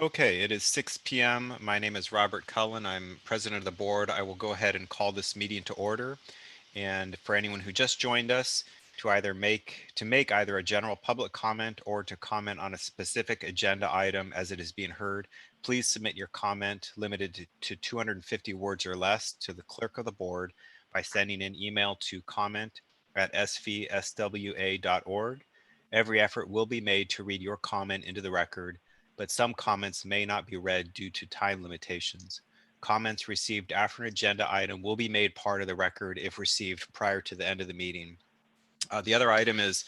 Okay, it is 6 p.m. My name is Robert Cullen. I'm president of the board. I will go ahead and call this meeting to order. And for anyone who just joined us, to make either a general public comment or to comment on a specific agenda item as it is being heard, please submit your comment limited to 250 words or less to the clerk of the board by sending an email to comment@svswa.org. Every effort will be made to read your comment into the record, but some comments may not be read due to time limitations. Comments received after an agenda item will be made part of the record if received prior to the end of the meeting. The other item is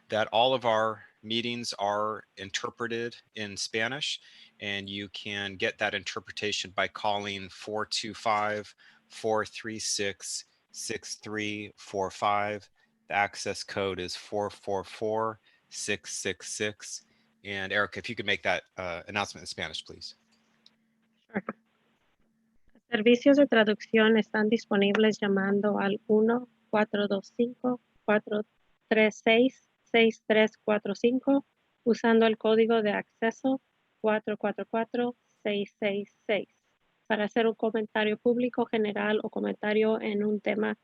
that all of our meetings are interpreted in Spanish, and you can get that interpretation by calling 425-436-6345. The access code is 444666. And Erica, if you could make that announcement in Spanish, please. Sure. Servicios de traducción están disponibles llamando al 1-425-436-6345 usando el código de acceso 444666 para hacer un comentario público general o comentario en un tema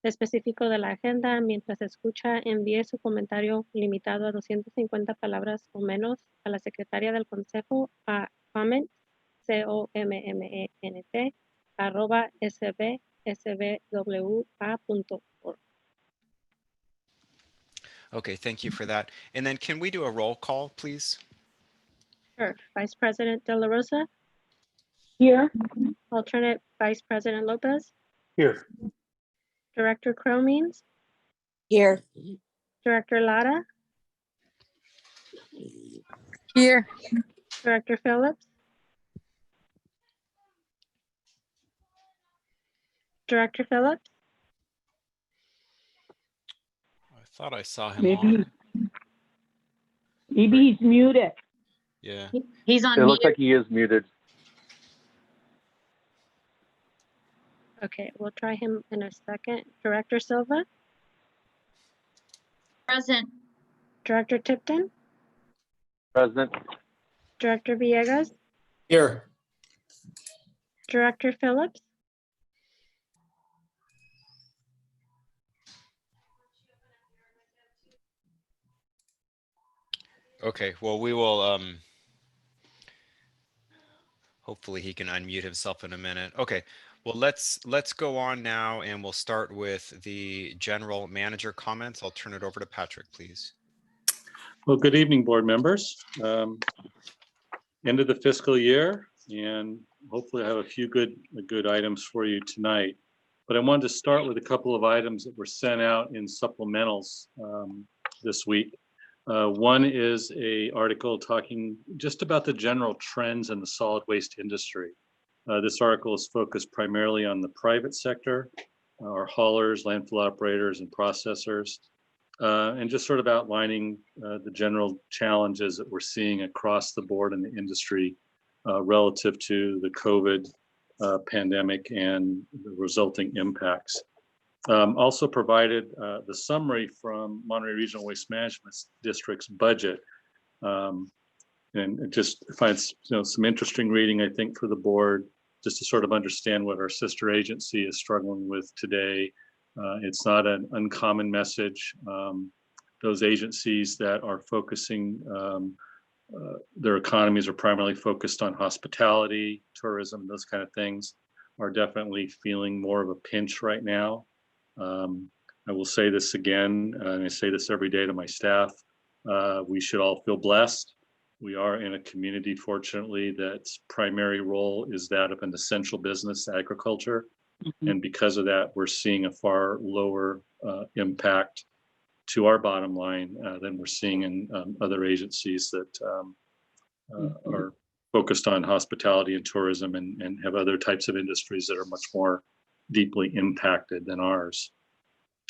específico de la agenda. Mientras escucha, envíe su comentario limitado a 250 palabras o menos a la secretaria del consejo a comment, COMMENT, @svswa.org. Okay, thank you for that. And then can we do a roll call, please? Sure. Vice President De La Rosa, Here. alternate Vice President Lopez, Here. Director Cromines, Here. Director Lara, Here. Director Phillips, Director Phillips, I thought I saw him Maybe. on. Maybe he's muted. Yeah. He's on It mute. looks like he is muted. Okay, we'll try him in a second. Director Silva, Present. Director Tipton, President. Director Villegas, Here. Director Phillips, Okay, well, we will, hopefully he can unmute himself in a minute. Okay, well, let's go on now and we'll start with the general manager comments. I'll turn it over to Patrick, please. Well, good evening, board members. End of the fiscal year, and hopefully I have a few good items for you tonight. But I wanted to start with a couple of items that were sent out in supplementals this week. One is an article talking just about the general trends in the solid waste industry. This article is focused primarily on the private sector, our haulers, landfill operators, and processors, and just sort of outlining the general challenges that we're seeing across the board in the industry relative to the COVID pandemic and the resulting impacts. Also provided the summary from Monterey Regional Waste Management District's budget. And it just finds some interesting reading, I think, for the board, just to sort of understand what our sister agency is struggling with today. It's not an uncommon message. Those agencies that are focusing, their economies are primarily focused on hospitality, tourism, those kind of things, are definitely feeling more of a pinch right now. I will say this again, and I say this every day to my staff, we should all feel blessed. We are in a community, fortunately, that's primary role is that of an essential business, agriculture. Mm-hmm. And because of that, we're seeing a far lower impact to our bottom line than we're seeing in other agencies that are focused on hospitality and tourism and have other types of industries that are much more deeply impacted than ours.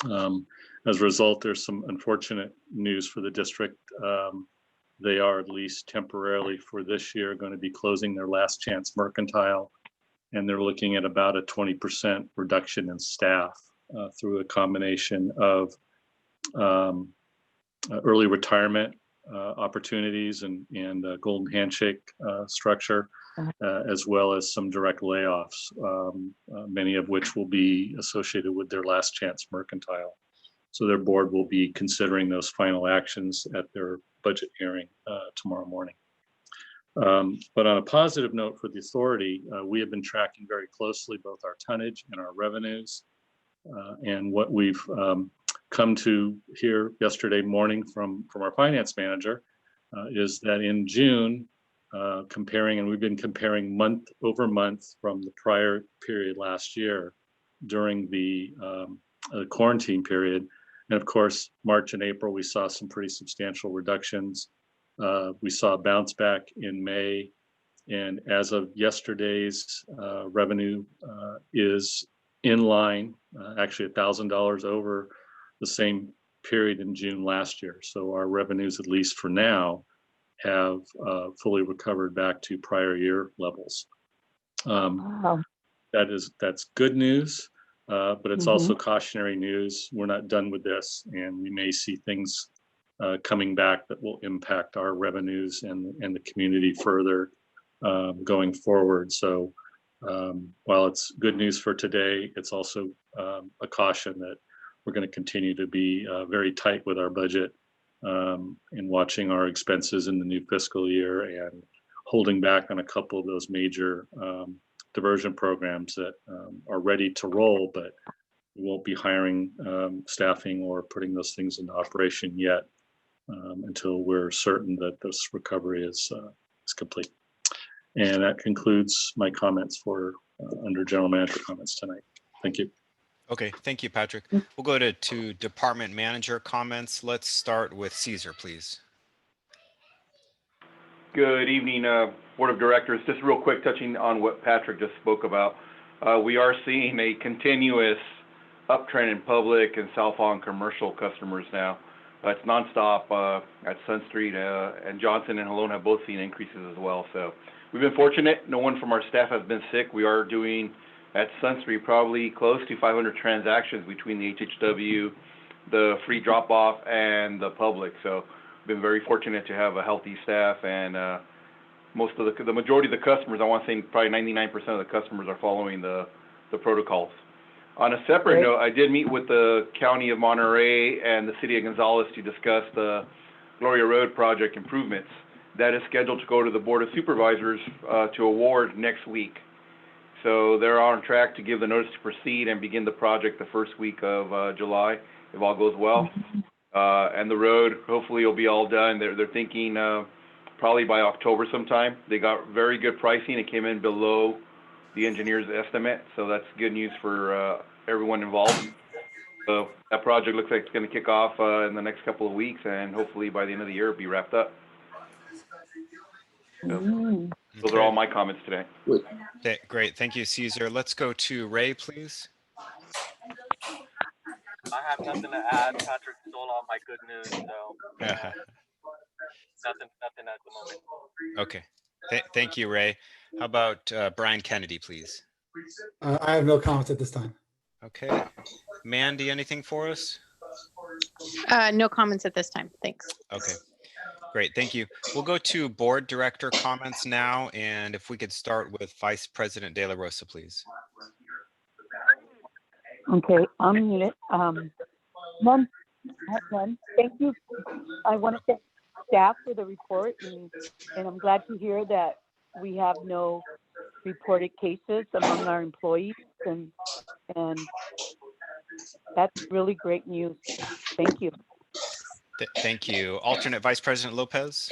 As a result, there's some unfortunate news for the district. They are, at least temporarily for this year, going to be closing their Last Chance Mercantile, and they're looking at about a 20% reduction in staff through a combination of early retirement opportunities and golden handshake structure, as well as some direct layoffs, many of which will be associated with their last chance mercantile. So their board will be considering those final actions at their budget hearing tomorrow morning. But on a positive note for the authority, we have been tracking very closely both our tonnage and our revenues. And what we've come to hear yesterday morning from our finance manager is that in June, and we've been comparing month over month from the prior period last year during the quarantine period. And of course, March and April, we saw some pretty substantial reductions. We saw a bounce back in May. And as of yesterday's revenue is in line, actually $1,000 over the same period in June last year. So our revenues, at least for now, have fully recovered back to prior year levels. Wow. That's good news, but it's also cautionary news. We're not done with this, and we may see things coming back that will impact our revenues and the community further going forward. So while it's good news for today, it's also a caution that we're going to continue to be very tight with our budget and watching our expenses in the new fiscal year and holding back on a couple of those major diversion programs that are ready to roll, but we won't be hiring staffing or putting those things into operation yet until we're certain that this recovery is complete. And that concludes my comments for under general manager comments tonight. Thank you. Okay, thank you, Patrick. We'll go to department manager comments. Let's start with Caesar, please. Good evening, Board of Directors. Just real quick, touching on what Patrick just spoke about. We are seeing a continuous uptrend in public and South Lawn commercial customers now. It's nonstop at Sun Street and Johnson and Helone have both seen increases as well. So we've been fortunate. No one from our staff has been sick. We are doing at Sun Street probably close to 500 transactions between the HHW, the free drop-off, and the public. So we've been very fortunate to have a healthy staff, and most of the majority of the customers, I want to say probably 99% of the customers are following the protocols. On a separate note, I did meet with the County of Monterey and the City of Gonzales to discuss the Gloria Road project improvements. That is scheduled to go to the Board of Supervisors to award next week. So they're on track to give the notice to proceed and begin the project the first week of July, if all goes well. And the road hopefully will be all done. They're thinking probably by October sometime. They got very good pricing. It came in below the engineer's estimate, so that's good news for everyone involved. So that project looks like it's going to kick off in the next couple of weeks, and hopefully by the end of the year it'll be wrapped up. So those are all my comments today. Great, thank you, Caesar. Let's go to Ray, please. I have nothing to add. Patrick stole all my good news, so nothing at the moment. Okay, thank you, Ray. How about Brian Kennedy, please? I have no comments at this time. Okay, Mandy, anything for us? No comments at this time. Thanks. Okay, great, thank you. We'll go to board director comments now, and if we could start with Vice President De La Rosa, please. Okay, I'll mute it. None. Thank you. I want to thank staff for the report, and I'm glad to hear that we have no reported cases among our employees, and that's really great news. Thank you. Thank you. Alternate Vice President Lopez.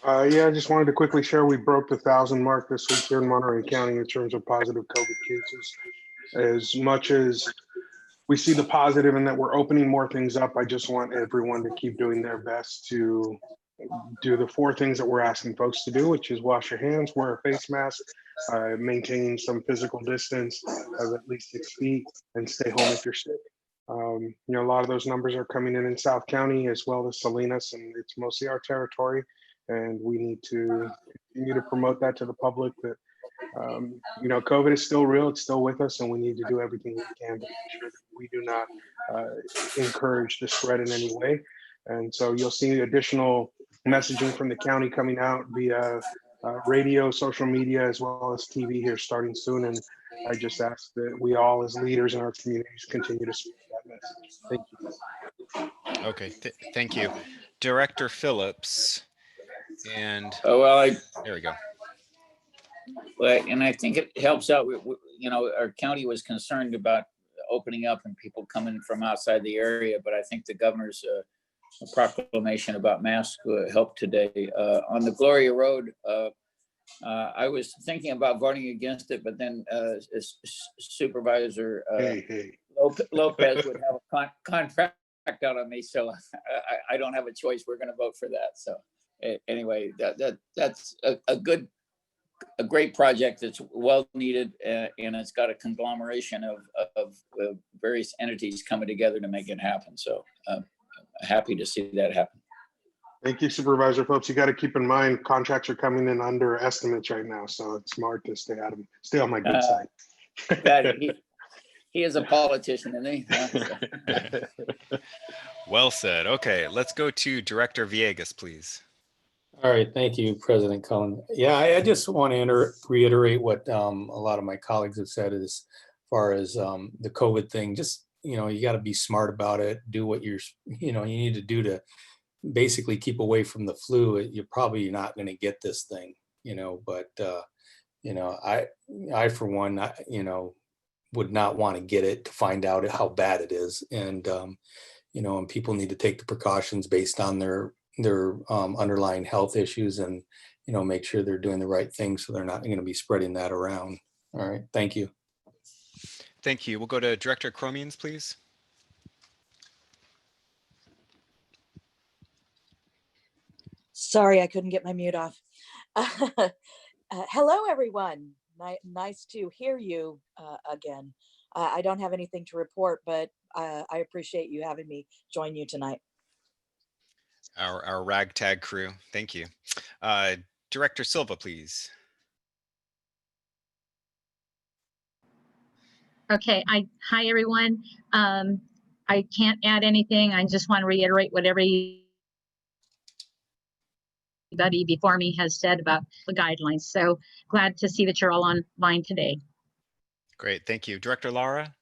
Yeah, I just wanted to quickly share we broke the 1,000 mark this week here in Monterey County in terms of positive COVID cases. As much as we see the positive in that we're opening more things up, I just want everyone to keep doing their best to do the 4 things that we're asking folks to do, which is wash your hands, wear a face mask, maintain some physical distance of at least 6 feet, and stay home if you're sick. You know, a lot of those numbers are coming in South County as well as Salinas, and it's mostly our territory. And we need to continue to promote that to the public that, you know, COVID is still real, it's still with us, and we need to do everything we can to make sure that we do not encourage the spread in any way. And so you'll see additional messaging from the county coming out via radio, social media, as well as TV here starting soon. And I just ask that we all as leaders in our communities continue to spread that message. Thank you. Okay, thank you. Director Phillips, and Oh, well, there we go. and I think it helps out. You know, our county was concerned about opening up and people coming from outside the area, but I think the governor's proclamation about masks helped today. On the Gloria Road, I was thinking about voting against it, but then Supervisor Lopez would have a contract out on me, so I don't have a choice. We're going to vote for that. So anyway, that's a great project. That's well needed, and it's got a conglomeration of various entities coming together to make it happen. So happy to see that happen. Thank you, Supervisor Phillips. You got to keep in mind contracts are coming in under estimates right now, so it's smart to stay on my good side. He is a politician, isn't he? Well said. Okay, let's go to Director Villegas, please. All right, thank you, President Cullen. Yeah, I just want to reiterate what a lot of my colleagues have said as far as the COVID thing. Just, you know, you got to be smart about it. Do what you need to do to basically keep away from the flu. You're probably not going to get this thing, but I for one, would not want to get it to find out how bad it is. And, and people need to take the precautions based on their underlying health issues and, make sure they're doing the right thing so they're not going to be spreading that around. All right. Thank you. Thank you. We'll go to Director Chromians, please. Sorry, I couldn't get my mute off. Hello, everyone. Nice to hear you again. I don't have anything to report, but I appreciate you having me join you tonight. Our ragtag crew. Thank you. Director Silva, please. Okay. Hi, everyone. I can't add anything. I just want to reiterate what everybody before me has said about the guidelines. So glad to see that you're all online today. Great. Thank you. Director Lara.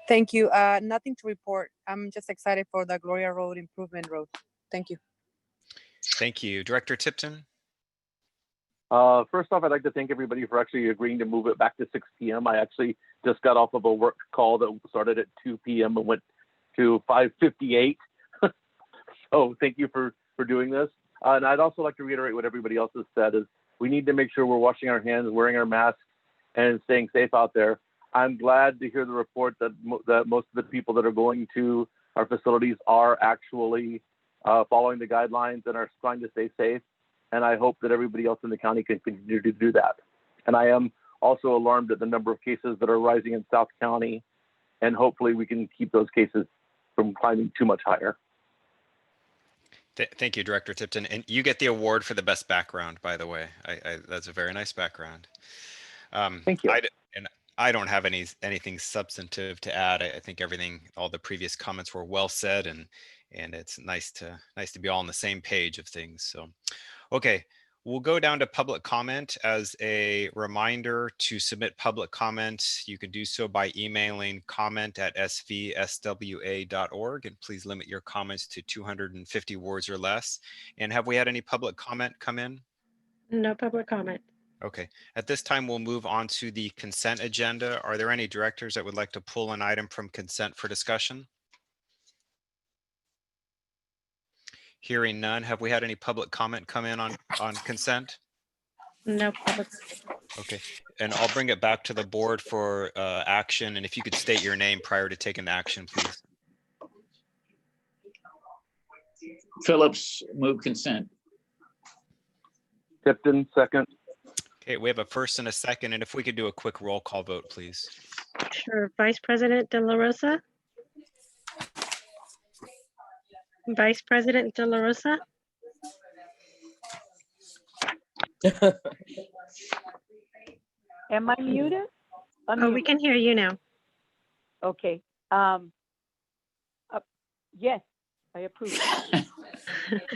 Thank you. Nothing to report. I'm just excited for the Gloria Road Improvement Road. Thank you. Thank you. Director Tipton. First off, I'd like to thank everybody for actually agreeing to move it back to 6 p.m. I actually just got off of a work call that started at 2 p.m. and went to 5:58. So thank you for doing this. And I'd also like to reiterate what everybody else has said is we need to make sure we're washing our hands, wearing our masks, and staying safe out there. I'm glad to hear the report that most of the people that are going to our facilities are actually following the guidelines and are trying to stay safe. And I hope that everybody else in the county can continue to do that. And I am also alarmed at the number of cases that are rising in South County. And hopefully we can keep those cases from climbing too much higher. Thank you, Director Tipton. And you get the award for the best background, by the way. That's a very nice background. Thank you. I don't have anything substantive to add. I think all the previous comments were well said, and it's nice to be all on the same page of things. So, okay, we'll go down to public comment. As a reminder, to submit public comment, you can do so by emailing comment@svswa.org, and please limit your comments to 250 words or less. And have we had any public comment come in? No public comment. Okay, at this time, we'll move on to the consent agenda. Are there any directors that would like to pull an item from consent for discussion? Hearing none, have we had any public comment come in on consent? No public. Okay, and I'll bring it back to the board for action. And if you could state your name prior to taking action, please. Phillips, move consent. Tipton, second. Okay, we have a first and a second, and if we could do a quick roll call vote, please. Sure. Vice President De La Rosa. Vice President De La Rosa. Am I muted? Oh, we can hear you now. Okay. Yes, I approve.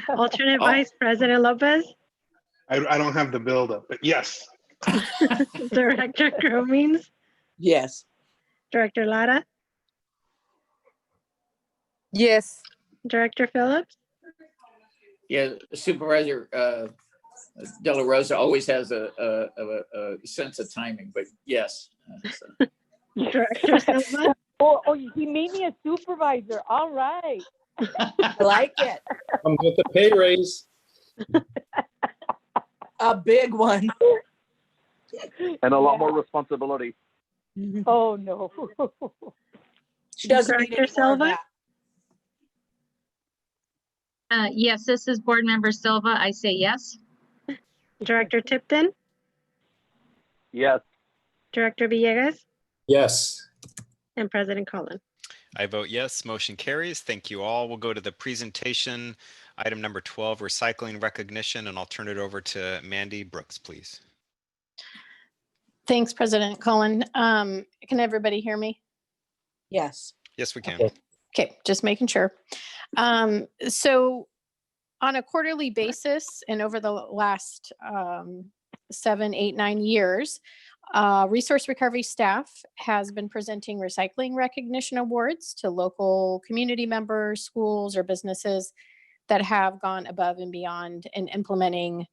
Alternate Oh. Vice President Lopez, I don't have the buildup, but yes. Director Cromings, Yes. Director Lara, Yes. Director Phillips, Yeah, Supervisor De La Rosa always has a sense of timing, but yes. So. Director Silva, Oh, he made me a supervisor. All right. I like it. Comes with the pay raise. A big one. And a lot Yeah. more responsibility. Oh, no. She doesn't need Director any more of Silva, that. Yes, this is Board Member Silva. I say yes. Director Tipton, Yes. Director Villegas, Yes. and President Collin. I vote yes, motion carries. Thank you all. We'll go to the presentation, item number 12, recycling recognition, and I'll turn it over to Mandy Brooks, please. Thanks, President Cullen. Can everybody hear me? Yes. Yes, we can. Okay, just making sure. So on a quarterly basis and over the last 7, 8, 9 years, resource recovery staff has been presenting recycling recognition awards to local community members, schools, or businesses that have gone above and beyond in implementing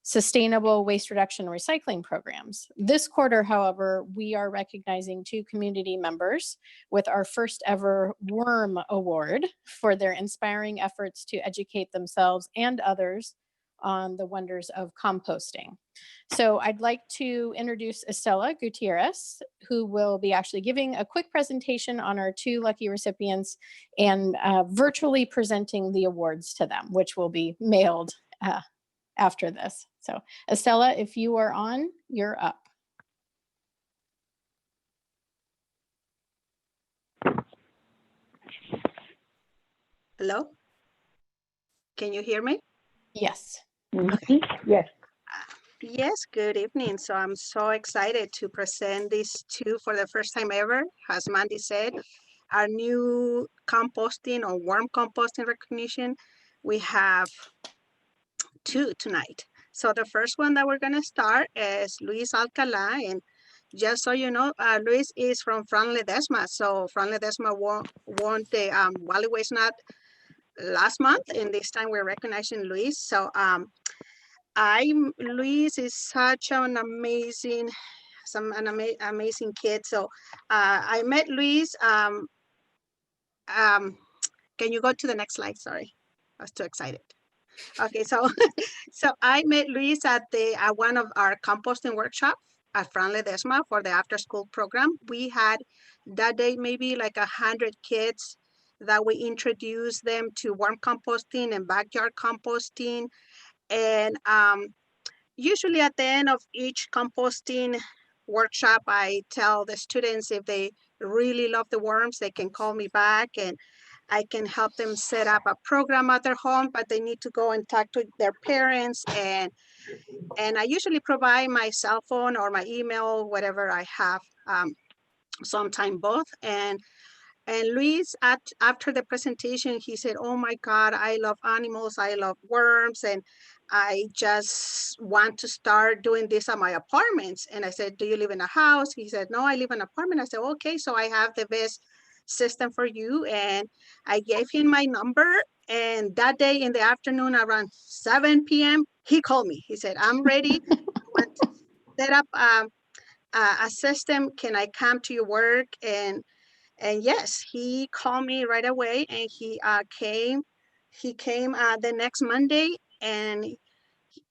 sustainable waste reduction and recycling programs. This quarter, however, we are recognizing 2 community members with our first ever Worm Award for their inspiring efforts to educate themselves and others on the wonders of composting. So I'd like to introduce Estela Gutierrez, who will be actually giving a quick presentation on our 2 lucky recipients and virtually presenting the awards to them, which will be mailed after this. So Estela, if you are on, you're up. Hello? Can you hear me? Yes. Okay. Yes. Yes, good evening. So I'm so excited to present these 2 for the first time ever. As Mandy said, our new composting or worm composting recognition. We have 2 tonight. So the first one that we're going to start is Luis Alcala. And just so you know, Luis is from Fran Ledesma. So Fran Ledesma won the Wally Waste Not last month, and this time we're recognizing Luis. So Luis is such an amazing, amazing kid. So I met Luis. Can you go to the next slide? Sorry, I was too excited. Okay, so so I met Luis at one of our composting workshop at Fran Ledesma for the after school program. We had that day maybe like 100 kids that we introduced them to worm composting and backyard composting. And usually at the end of each composting workshop, I tell the students if they really love the worms, they can call me back and I can help them set up a program at their home, but they need to go and talk to their parents. And I usually provide my cell phone or my email, whatever I have, sometime both. And Luis, after the presentation, he said, oh my God, I love animals, I love worms, and I just want to start doing this at my apartments. And I said, do you live in a house? He said, no, I live in an apartment. I said, okay, so I have the best system for you. And I gave him my number. And that day in the afternoon, around 7 p.m., he called me. He said, I'm ready. I want to set up a system. Can I come to your work? And yes, he called me right away, and he came. He came the next Monday, and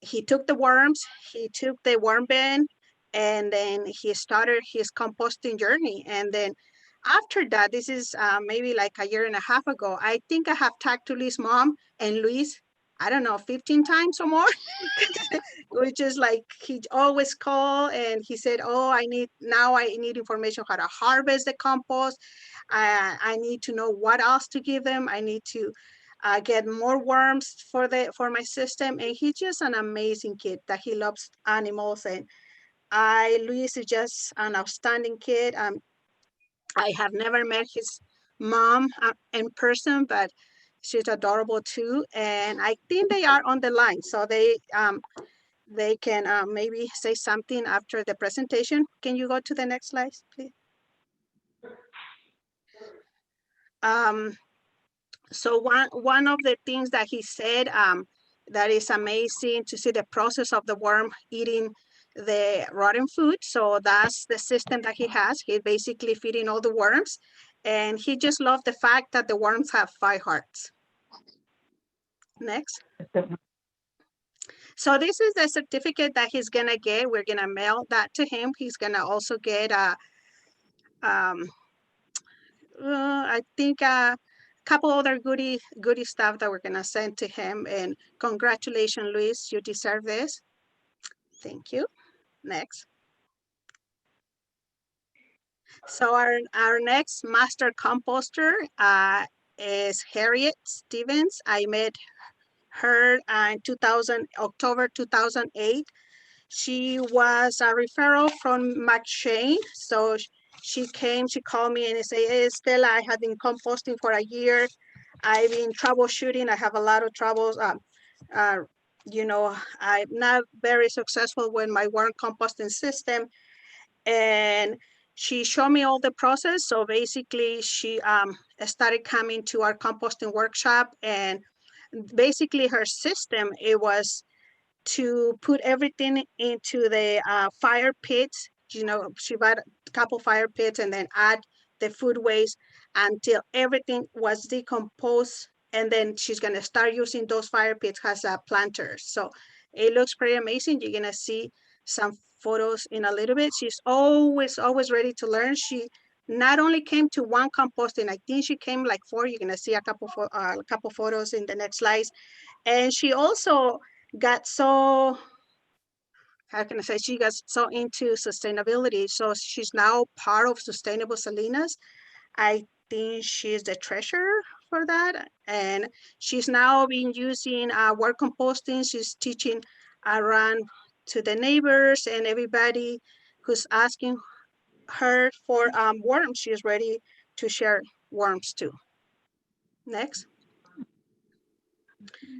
he took the worms. He took the worm bin, and then he started his composting journey. And then after that, this is maybe like a year and a half ago, I think I have talked to Luis' mom and Luis, I don't know, 15 times or more, which is like, he always call and he said, oh, I need information how to harvest the compost. I need to know what else to give them. I need to get more worms for my system. And he's just an amazing kid that he loves animals. And Luis is just an outstanding kid. I have never met his mom in person, but she's adorable too. And I think they are on the line, so they can maybe say something after the presentation. Can you go to the next slide, please? So one of the things that he said that is amazing to see the process of the worm eating the rotten food. So that's the system that he has. He's basically feeding all the worms, and he just loved the fact that the worms have 5 hearts. Next. So this is the certificate that he's gonna get. We're gonna mail that to him. He's gonna also get I think a couple other goody stuff that we're gonna send to him. And congratulations, Luis, you deserve this. Thank you. Next. So our next master composter is Harriet Stevens. I met her in October 2008. She was a referral from McShane. So she called me and said, hey, Stella, I have been composting for a year. I've been troubleshooting. I have a lot of troubles. You know, I'm not very successful with my worm composting system. And she showed me all the process. So basically she started coming to our composting workshop, and basically her system, it was to put everything into the fire pits. You know, she bought a couple fire pits and then add the food waste until everything was decomposed. And then she's gonna start using those fire pits as planters. So it looks pretty amazing. You're gonna see some photos in a little bit. She's always ready to learn. She not only came to one composting, I think she came like 4. You're gonna see a couple photos in the next slides. And she also got so, how can I say, she got so into sustainability. So she's now part of Sustainable Salinas. I think she's the treasurer for that. And she's now been using work composting. She's teaching around to the neighbors and everybody who's asking her for worms. She's ready to share worms too. Next.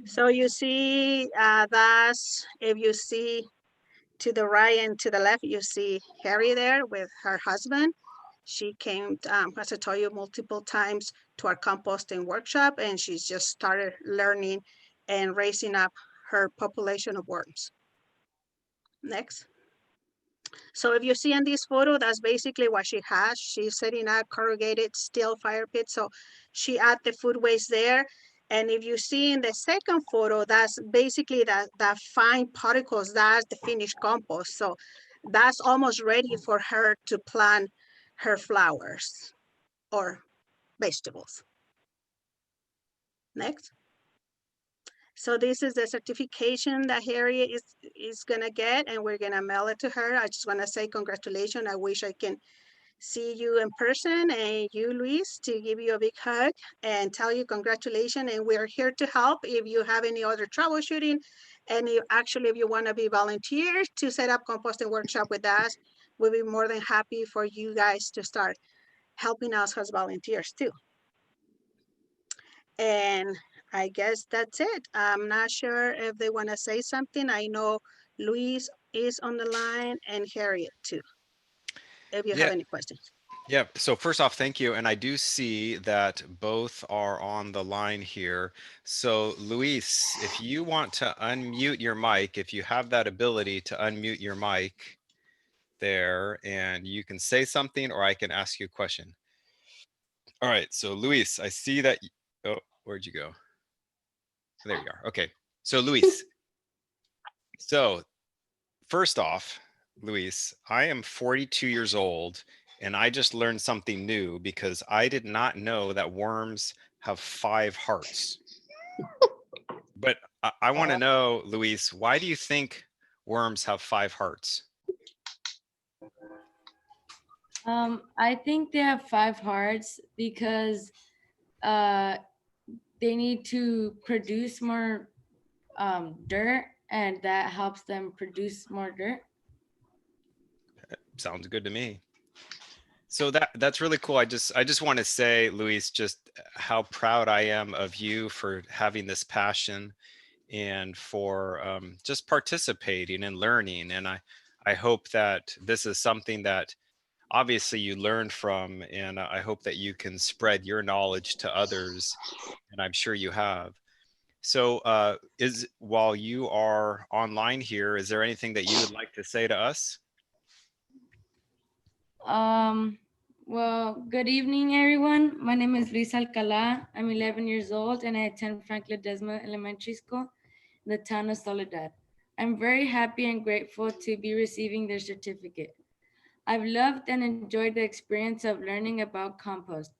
So you see that's, if you see to the right and to the left, you see Harry there with her husband. She came, as I told you, multiple times to our composting workshop, and she's just started learning and raising up her population of worms. Next. So if you see in this photo, that's basically what she has. She's setting up corrugated steel fire pit. So she add the food waste there. And if you see in the second photo, that's basically that fine particles, that's the finished compost. So that's almost ready for her to plant her flowers or vegetables. Next. So this is the certification that Harriet is gonna get, and we're gonna mail it to her. I just wanna say congratulations. I wish I can see you in person, and you, Luis, to give you a big hug and tell you congratulations. And we're here to help if you have any other troubleshooting. And if you wanna be volunteers to set up composting workshop with us, we'll be more than happy for you guys to start helping us as volunteers too. And I guess that's it. I'm not sure if they want to say something. I know Luis is on the line and Harriet too, if you have any questions. Yeah. So first off, thank you. And I do see that both are on the line here. So Luis, if you want to unmute your mic, if you have that ability to unmute your mic there, and you can say something, or I can ask you a question. All right. So Luis, I see that. Oh, where'd you go? There you are. Okay. So Luis. So first off, Luis, I am 42 years old, and I just learned something new because I did not know that worms have 5 hearts. But I want to know, Luis, why do you think worms have 5 hearts? I think they have 5 hearts because they need to produce more dirt, and that helps them produce more dirt. Sounds good to me. So that's really cool. I just want to say, Luis, just how proud I am of you for having this passion and for just participating and learning. And I hope that this is something that obviously you learn from, and I hope that you can spread your knowledge to others, and I'm sure you have. So while you are online here, is there anything that you would like to say to us? Well, good evening, everyone. My name is Luis Alcala. I'm 11 years old and I attend Franklin Desma Elementary School in the town of Soledad. I'm very happy and grateful to be receiving their certificate. I've loved and enjoyed the experience of learning about compost.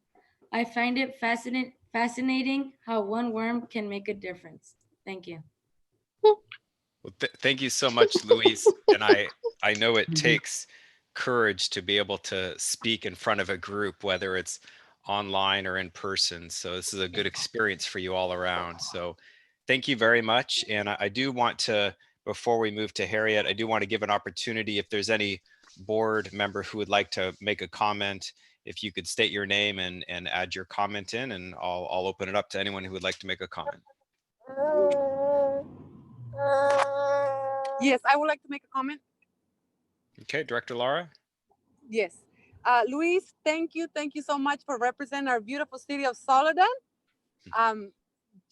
I find it fascinating how one worm can make a difference. Thank you. Well, thank you so much, Luis. And I know it takes courage to be able to speak in front of a group, whether it's online or in person. So this is a good experience for you all around. So thank you very much. And I do want to, before we move to Harriet, I do want to give an opportunity if there's any board member who would like to make a comment, if you could state your name and add your comment in, and I'll open it up to anyone who would like to make a comment. Yes, I would like to make a comment. Okay, Director Lara. Yes. Luis, thank you so much for representing our beautiful city of Soledad.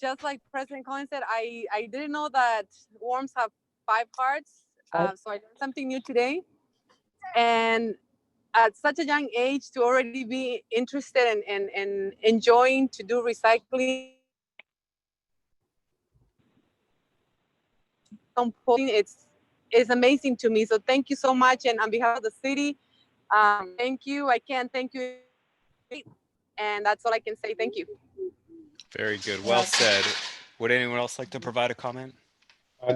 Just like President Collins said, I didn't know that worms have 5 hearts. So I learned something new today. And at such a young age to already be interested and enjoying to do recycling, composting, it's amazing to me. So thank you so much. And on behalf of the city, thank you. I can't thank you. And that's all I can say. Thank you. Very good. Well said. Would anyone else like to provide a comment?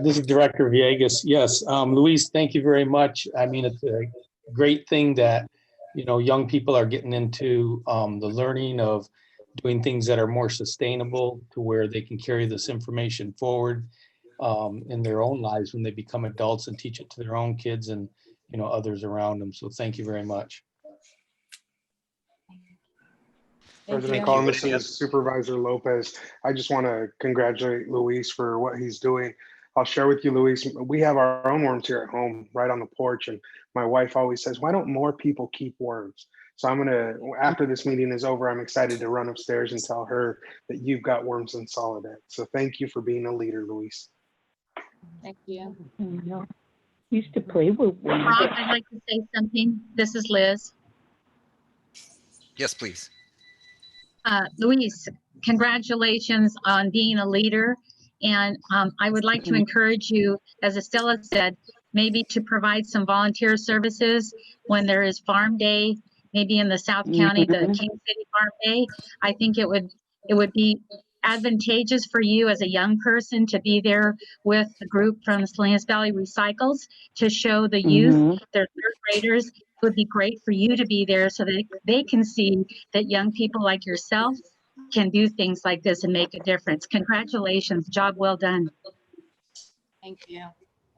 This is Director Villegas. Yes, Luis, thank you very much. I mean, it's a great thing that, you know, young people are getting into the learning of doing things that are more sustainable to where they can carry this information forward in their own lives when they become adults and teach it to their own kids and, you know, others around them. So thank you very much. President Collins, this is Supervisor Lopez. I just want to congratulate Luis for what he's doing. I'll share with you, Luis, we have our own worms here at home, right on the porch. And my wife always says, why don't more people keep worms? So I'm going to, after this meeting is over, I'm excited to run upstairs and tell her that you've got worms in Soledad. So thank you for being a leader, Luis. Thank you. Used to play with worms. Rob, I'd like to say something. This is Liz. Yes, please. Luis, congratulations on being a leader. And I would like to encourage you, as Estella said, maybe to provide some volunteer services when there is Farm Day, maybe in the South County, the King City Farm Day. I think it would be advantageous for you as a young person to be there with the group from Salinas Valley Recycles to show the youth, their third graders. It would be great for you to be there so that they can see that young people like yourself can do things like this and make a difference. Congratulations, job well done. Thank you.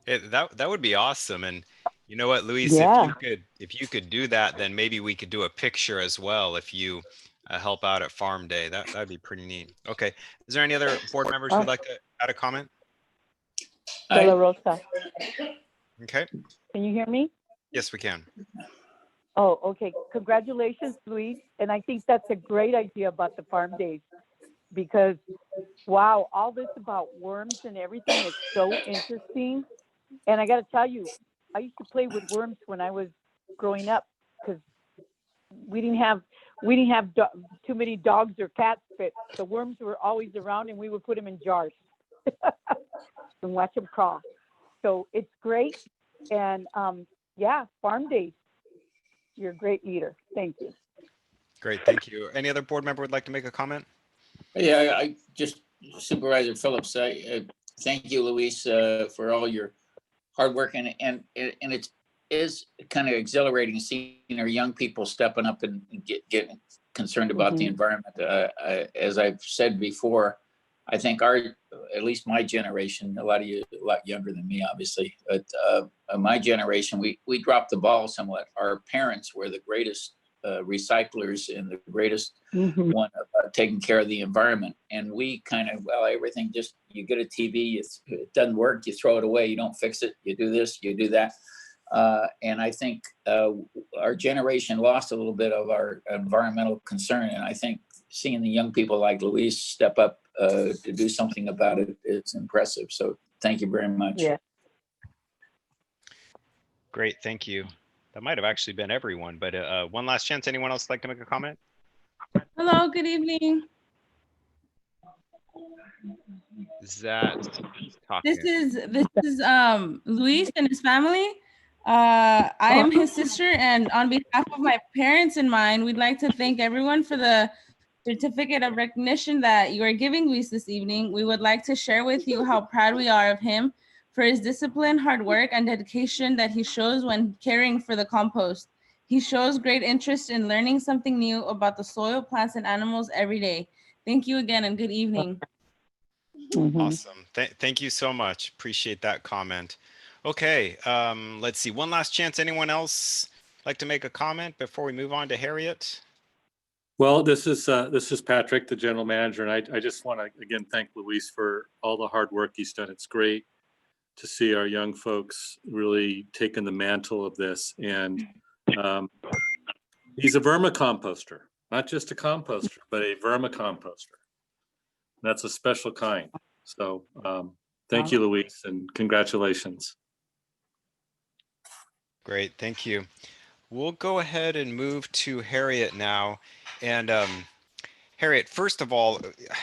That would be awesome. And you know what, Luis, Yeah. if you could do that, then maybe we could do a picture as well if you help out at Farm Day. That'd be pretty neat. Okay. Is there any other board members who'd like to add a comment? De La Rosa. Okay. Can you hear me? Yes, we can. Oh, okay. Congratulations, Luis. And I think that's a great idea about the farm days because, wow, all this about worms and everything is so interesting. And I got to tell you, I used to play with worms when I was growing up because we didn't have too many dogs or cats, but the worms were always around and we would put them in jars and watch them crawl. So it's great. And yeah, farm days. You're a great leader. Thank you. Great, thank you. Any other board member would like to make a comment? Yeah, I just, Supervisor Phillips, I thank you, Luis, for all your hard work, and it is kind of exhilarating seeing our young people stepping up and getting concerned about the environment. As I've said before, I think at least my generation, a lot of you a lot younger than me, obviously, but my generation, we dropped the ball somewhat. Our parents were the greatest recyclers and the greatest Mhm. one about taking care of the environment. And we kind of, well, everything just, you get a TV, it doesn't work, you throw it away, you don't fix it, you do this, you do that. And I think our generation lost a little bit of our environmental concern. And I think seeing the young people like Luis step up to do something about it, it's impressive. So thank you very much. Yeah. Great, thank you. That might have actually been everyone, but one last chance. Anyone else like to make a comment? Hello, good evening. Zach This talking. is Luis and his family. I am his sister, and on behalf of my parents and mine, we'd like to thank everyone for the certificate of recognition that you are giving Luis this evening. We would like to share with you how proud we are of him for his discipline, hard work, and dedication that he shows when caring for the compost. He shows great interest in learning something new about the soil, plants, and animals every day. Thank you again, and good evening. Awesome. Thank you so much. Appreciate that comment. Okay, let's see. One last chance. Anyone else like to make a comment before we move on to Harriet? Well, this is Patrick, the general manager, and I just want to again thank Luis for all the hard work he's done. It's great to see our young folks really taking the mantle of this, and he's a vermicomposter, not just a composter, but a vermicomposter. That's a special kind. So thank you, Luis, and congratulations. Great, thank you. We'll go ahead and move to Harriet now. And Harriet, first of all,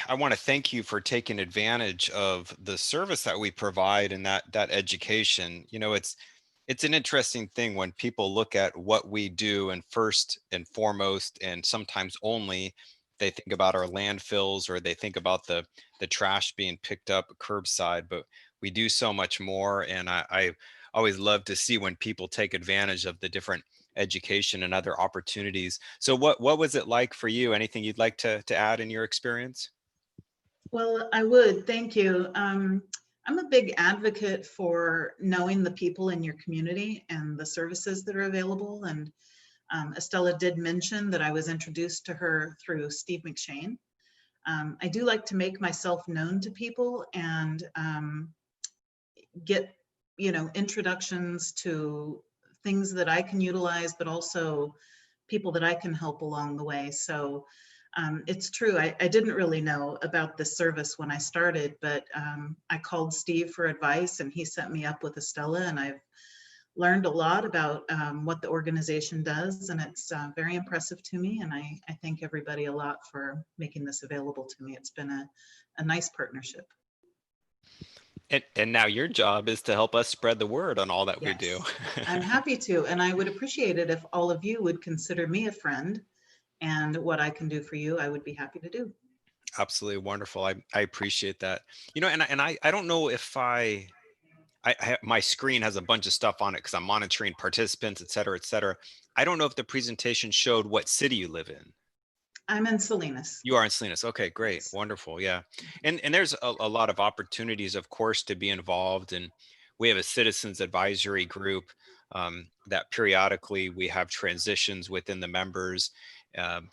I want to thank you for taking advantage of the service that we provide and that education. You know, it's an interesting thing when people look at what we do, and first and foremost, and sometimes only, they think about our landfills, or they think about the trash being picked up curbside, but we do so much more. And I always love to see when people take advantage of the different education and other opportunities. So what was it like for you? Anything you'd like to add in your experience? Well, I would, thank you. I'm a big advocate for knowing the people in your community and the services that are available. And Estella did mention that I was introduced to her through Steve McShane. I do like to make myself known to people and get, introductions to things that I can utilize, but also people that I can help along the way. So it's true, I didn't really know about this service when I started, but I called Steve for advice and he set me up with Estella, and I've learned a lot about what the organization does, and it's very impressive to me, and I thank everybody a lot for making this available to me. It's been a nice partnership. And now your job is to help us spread the word on all that we do. I'm happy to, and I would appreciate it if all of you would consider me a friend, and what I can do for you, I would be happy to do. Absolutely wonderful. I appreciate that. You know, and I don't know if I my screen has a bunch of stuff on it because I'm monitoring participants, et cetera, et cetera. I don't know if the presentation showed what city you live in. I'm in Salinas. You are in Salinas. Okay, great. Wonderful. Yeah. And there's a lot of opportunities, of course, to be involved. And we have a citizens advisory group that periodically we have transitions within the members.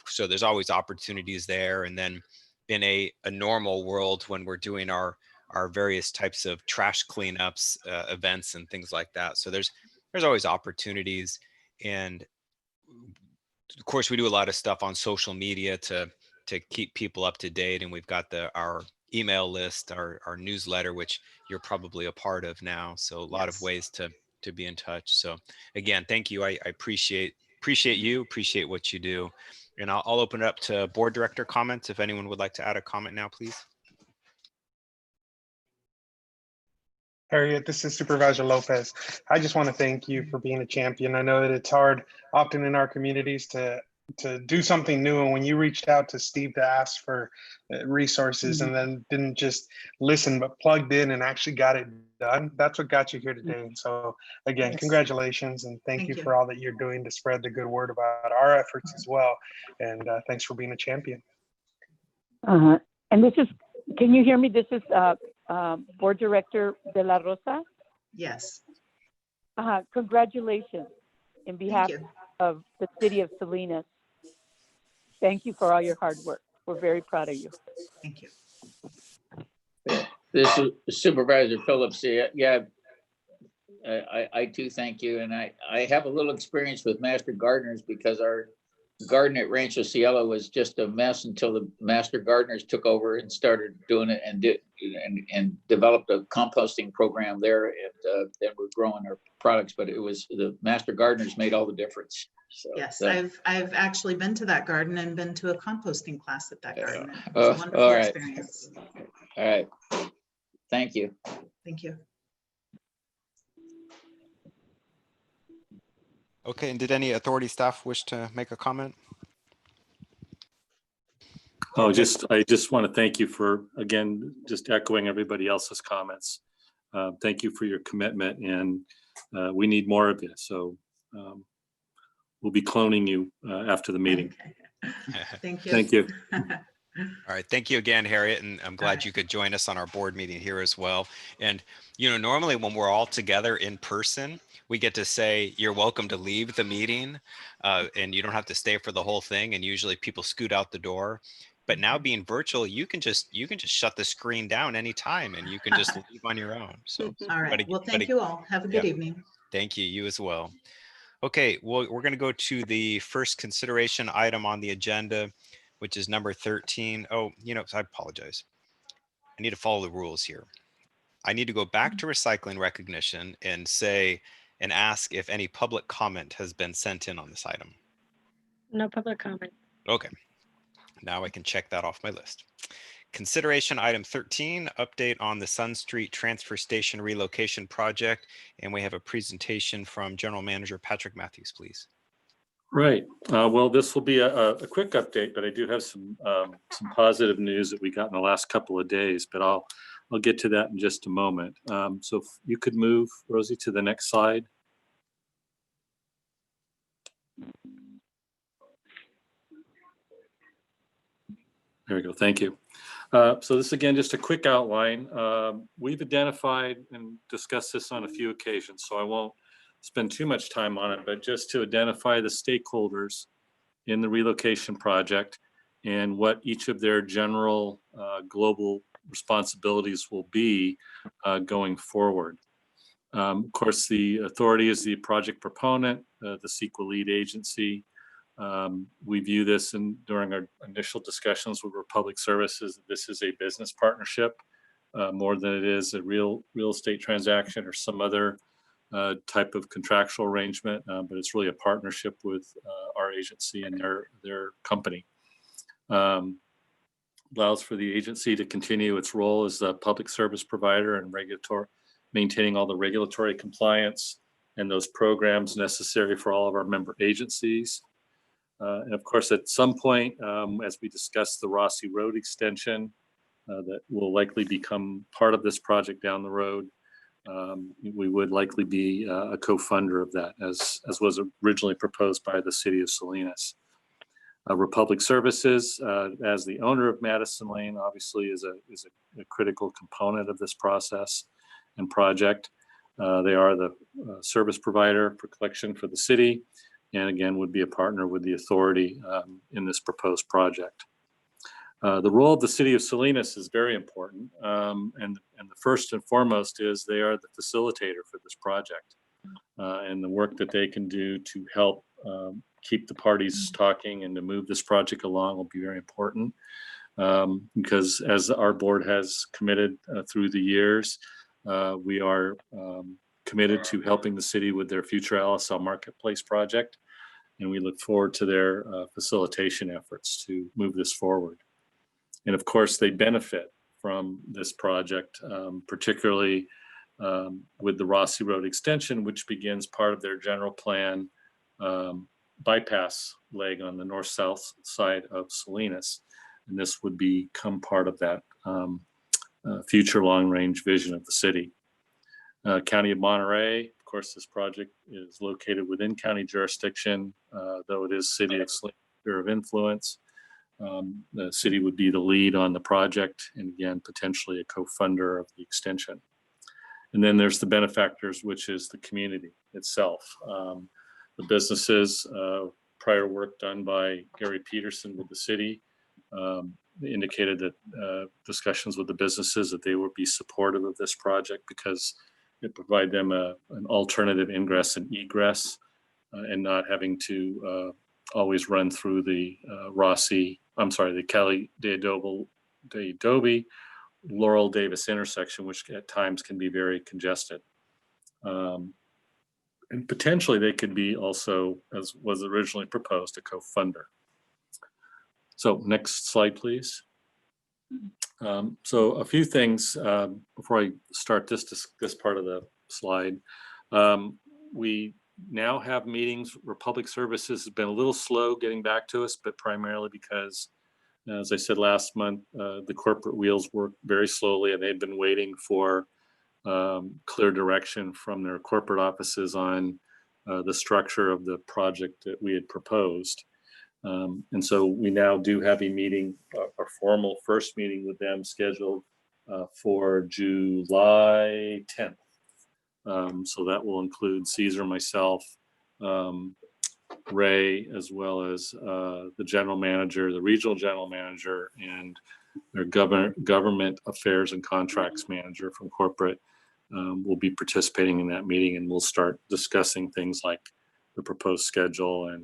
So there's always opportunities there. And then in a normal world, when we're doing our various types of trash cleanups, events and things like that. So there's always opportunities. And of course, we do a lot of stuff on social media to keep people up to date. And we've got our email list, our newsletter, which you're probably a part of now. So a lot of ways to be in touch. So again, thank you. I appreciate you, appreciate what you do. And I'll open it up to board director comments. If anyone would like to add a comment now, please. Harriet, this is Supervisor Lopez. I just want to thank you for being a champion. I know that it's hard often in our communities to do something new. And when you reached out to Steve to ask for resources and then didn't just listen, but plugged in and actually got it done, that's what got you here today. And so again, congratulations and thank you for all that you're doing to spread the good word about our efforts as well. And thanks for being a champion. And this is, can you hear me? This is Board Director De La Rosa. Yes. Congratulations in behalf of the city of Salinas. Thank you for all your hard work. We're very proud of you. Thank you. This is Supervisor Phillips. Yeah, I too thank you. And I have a little experience with master gardeners because our garden at Rancho Cielo was just a mess until the master gardeners took over and started doing it and developed a composting program there. And then we're growing our products, but it was the master gardeners made all the difference. So, Yes, I've actually been to that garden and been to a composting class at that garden. It all was a wonderful right. experience. All right. Thank you. Thank you. Okay, and did any authority staff wish to make a comment? Oh, I just want to thank you for, again, just echoing everybody else's comments. Thank you for your commitment, and we need more of you. So we'll be cloning you after the meeting. Okay. Thank you. Thank you. All right, thank you again, Harriet, and I'm glad you could join us on our board meeting here as well. And, you know, normally when we're all together in person, we get to say, you're welcome to leave the meeting and you don't have to stay for the whole thing. And usually people scoot out the door. But now being virtual, you can just shut the screen down anytime and you can just leave on your own. So, All right. Well, thank you all. Have a good evening. Thank you. You as well. Okay, well, we're going to go to the first consideration item on the agenda, which is number 13. Oh, you know, I apologize. I need to follow the rules here. I need to go back to recycling recognition and ask if any public comment has been sent in on this item. No public comment. Okay, now I can check that off my list. Consideration item 13, update on the Sun Street Transfer Station relocation project. And we have a presentation from General Manager Patrick Matthews, please. Right. Well, this will be a quick update, but I do have some positive news that we got in the last couple of days, but I'll get to that in just a moment. So if you could move, Rosie, to the next slide. There we go. Thank you. So this, again, just a quick outline. We've identified and discussed this on a few occasions, so I won't spend too much time on it, but just to identify the stakeholders in the relocation project and what each of their general global responsibilities will be going forward. Of course, the authority is the project proponent, the CEQA lead agency. We view this during our initial discussions with Republic Services, this is a business partnership more than it is a real estate transaction or some other type of contractual arrangement, but it's really a partnership with our agency and their company. Allows for the agency to continue its role as a public service provider and maintaining all the regulatory compliance and those programs necessary for all of our member agencies. And of course, at some point, as we discussed the Rossi Road extension, that will likely become part of this project down the road. We would likely be a co-funder of that, as was originally proposed by the City of Salinas. Republic Services, as the owner of Madison Lane, obviously is a critical component of this process and project. They are the service provider for collection for the city, and again would be a partner with the authority in this proposed project. The role of the City of Salinas is very important, and the first and foremost is they are the facilitator for this project, and the work that they can do to help keep the parties talking and to move this project along will be very important, because as our board has committed through the years, we are committed to helping the city with their future LSL Marketplace project, and we look forward to their facilitation efforts to move this forward. And of course, they benefit from this project, particularly with the Rossi Road extension, which begins part of their general plan bypass leg on the north-south side of Salinas. And this would become part of that future long-range vision of the city. County of Monterey, of course, this project is located within county jurisdiction, though it is City of Salinas sphere of influence. The city would be the lead on the project, and again, potentially a co-funder of the extension. And then there's the benefactors, which is the community itself. The businesses prior work done by Gary Peterson with the city. They indicated that discussions with the businesses that they would be supportive of this project because it provide them an alternative ingress and egress and not having to always run through the the Kelly de Adobe Laurel Davis intersection, which at times can be very congested. And potentially they could be also, as was originally proposed, a co-funder. So next slide, please. So a few things before I start this part of the slide. We now have meetings where Public Services has been a little slow getting back to us, but primarily because, as I said last month, the corporate wheels work very slowly and they've been waiting for clear direction from their corporate offices on the structure of the project that we had proposed. And so we now do have a meeting, a formal first meeting with them scheduled for July 10th. So that will include Caesar, myself, Ray, as well as the general manager, the regional general manager, and their government affairs and contracts manager from corporate will be participating in that meeting, and we'll start discussing things like the proposed schedule and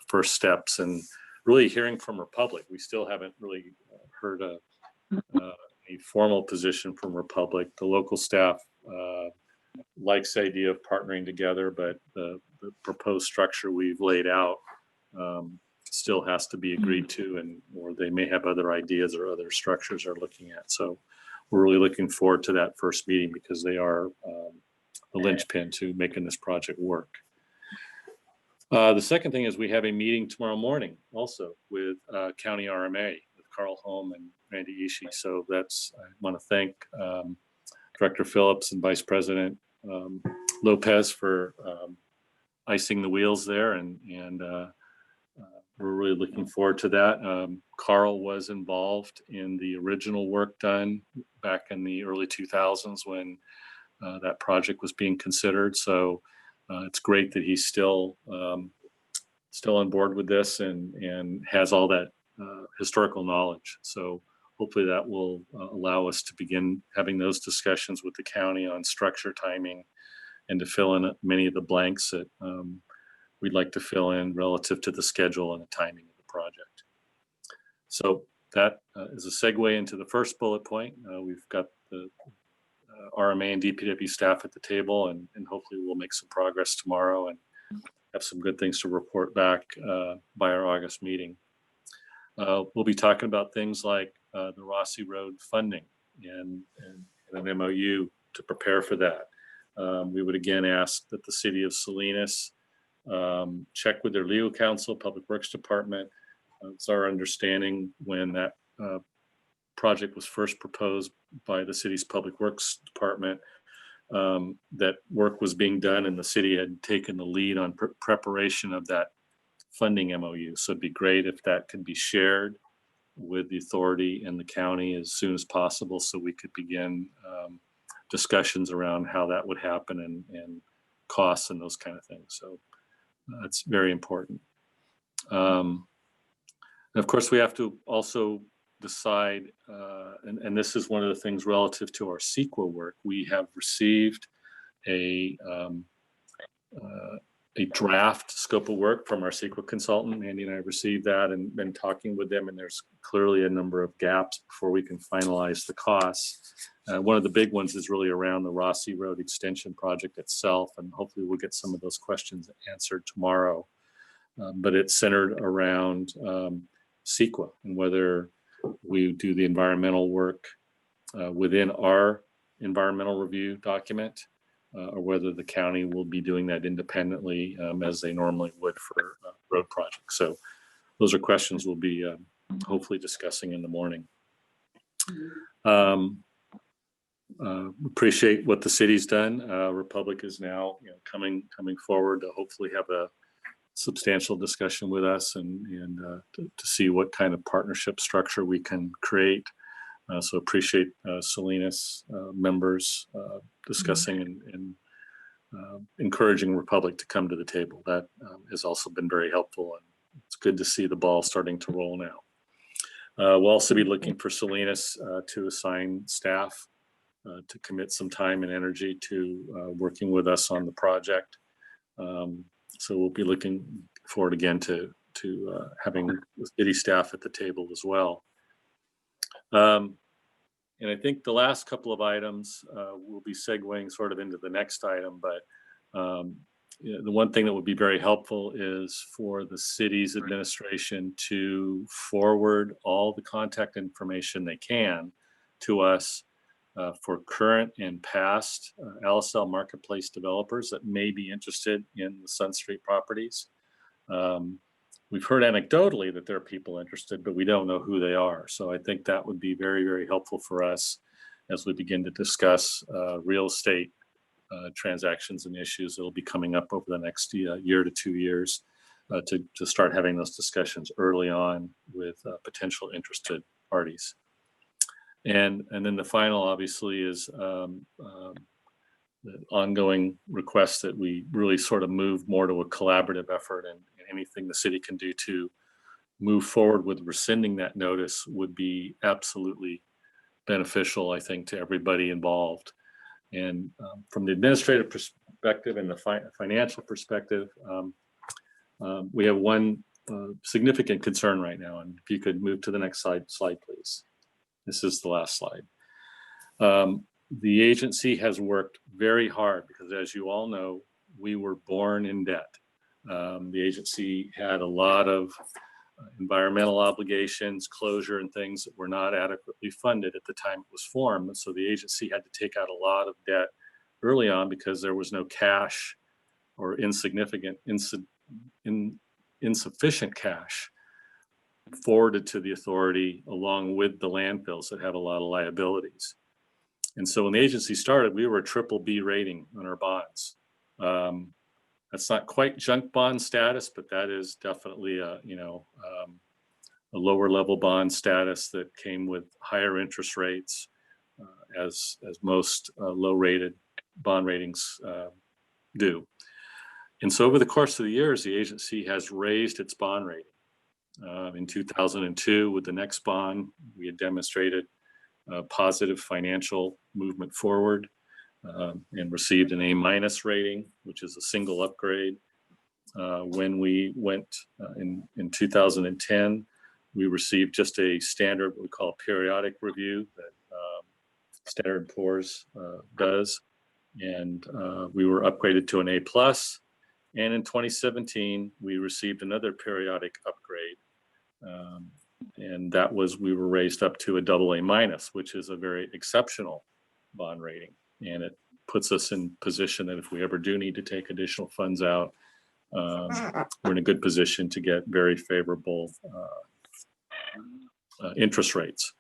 first steps, and really hearing from Republic. We still haven't really heard a formal position from Republic. The local staff likes the idea of partnering together, but the proposed structure we've laid out still has to be agreed to, or they may have other ideas or other structures they're looking at. So we're really looking forward to that first meeting because they are the linchpin to making this project work. The second thing is we have a meeting tomorrow morning also with County RMA, with Carl Holm and Randy Ishii. So that's, I want to thank Director Phillips and Vice President Lopez for icing the wheels there, and we're really looking forward to that. Carl was involved in the original work done back in the early 2000s when that project was being considered. So it's great that he's still on board with this and has all that historical knowledge. So hopefully that will allow us to begin having those discussions with the county on structure, timing, and to fill in many of the blanks that we'd like to fill in relative to the schedule and the timing of the project. So that is a segue into the first bullet point. We've got the RMA and DPW staff at the table, and hopefully we'll make some progress tomorrow and have some good things to report back by our August meeting. We'll be talking about things like the Rossi Road funding and an MOU to prepare for that. We would again ask that the city of Salinas check with their legal counsel, Public Works Department. It's our understanding when that project was first proposed by the city's Public Works Department, that work was being done and the city had taken the lead on preparation of that funding MOU. So it'd be great if that could be shared with the authority and the county as soon as possible so we could begin discussions around how that would happen and costs and those kind of things. So that's very important. And of course, we have to also decide, and this is one of the things relative to our CEQA work. We have received a draft scope of work from our CEQA consultant. Andy and I received that and been talking with them, and there's clearly a number of gaps before we can finalize the costs. One of the big ones is really around the Rossi Road extension project itself, and hopefully we'll get some of those questions answered tomorrow. But it's centered around CEQA and whether we do the environmental work within our environmental review document, or whether the county will be doing that independently as they normally would for road projects. So those are questions we'll be hopefully discussing in the morning. Appreciate what the city's done. Republic is now coming forward to hopefully have a substantial discussion with us and to see what kind of partnership structure we can create. So appreciate Salinas members discussing and encouraging Republic to come to the table. That has also been very helpful, and it's good to see the ball starting to roll now. We'll also be looking for Salinas to assign staff to commit some time and energy to working with us on the project. So we'll be looking forward again to having the city staff at the table as well. And I think the last couple of items will be segueing sort of into the next item, but the one thing that would be very helpful is for the city's administration to forward all the contact information they can to us for current and past LSL marketplace developers that may be interested in the Sun Street properties. We've heard anecdotally that there are people interested, but we don't know who they are. So I think that would be very, very helpful for us as we begin to discuss real estate transactions and issues that will be coming up over the next year to 2 years to start having those discussions early on with potential interested parties. And then the final, obviously, is the ongoing request that we really sort of move more to a collaborative effort, and anything the city can do to move forward with rescinding that notice would be absolutely beneficial, I think, to everybody involved. And from the administrative perspective and the financial perspective, we have one significant concern right now. And if you could move to the next slide, please. This is the last slide. The agency has worked very hard because, as you all know, we were born in debt. The agency had a lot of environmental obligations, closure, and things that were not adequately funded at the time it was formed. And so the agency had to take out a lot of debt early on because there was no cash or insufficient cash forwarded to the authority along with the landfills that had a lot of liabilities. And so when the agency started, we were a BBB rating on our bonds. That's not quite junk bond status, but that is definitely a lower level bond status that came with higher interest rates, as most low rated bond ratings do. And so over the course of the years, the agency has raised its bond rating. In 2002, with the next bond, we had demonstrated positive financial movement forward. And received an A- rating, which is a single upgrade. When we went in 2010, we received just a standard, what we call a periodic review that Standard & Poor's does. And we were upgraded to an A+. And in 2017, we received another periodic upgrade. And that was, we were raised up to a AA-, which is a very exceptional bond rating. And it puts us in position that if we ever do need to take additional funds out, we're in a good position to get very favorable interest rates.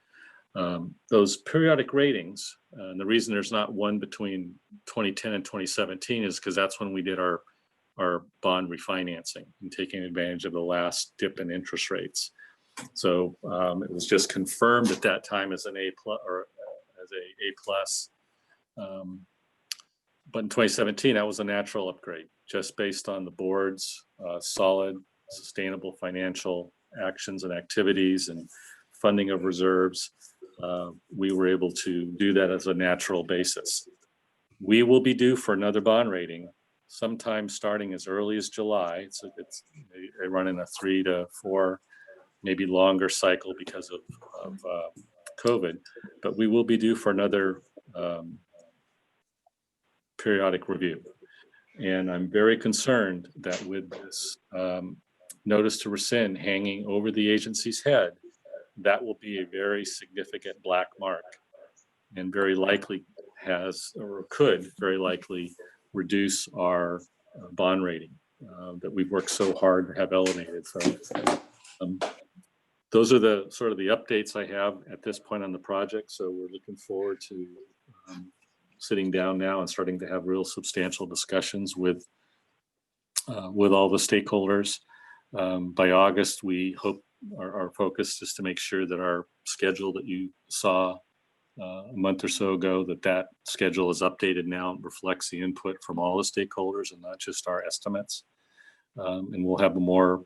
Those periodic ratings, and the reason there's not one between 2010 and 2017 is because that's when we did our bond refinancing and taking advantage of the last dip in interest rates. So it was just confirmed at that time as an A+ or as a A+. But in 2017, that was a natural upgrade, just based on the board's solid, sustainable financial actions and activities and funding of reserves. We were able to do that as a natural basis. We will be due for another bond rating sometime starting as early as July. They run in a 3 to 4, maybe longer cycle because of COVID, but we will be due for another periodic review. And I'm very concerned that with this notice to rescind hanging over the agency's head, that will be a very significant black mark and very likely has, or could very likely reduce our bond rating that we've worked so hard to have elevated. So those are the sort of the updates I have at this point on the project. So we're looking forward to sitting down now and starting to have real substantial discussions with all the stakeholders. By August, we hope our focus is to make sure that our schedule that you saw a month or so ago, that schedule is updated now and reflects the input from all the stakeholders and not just our estimates. And we'll have a more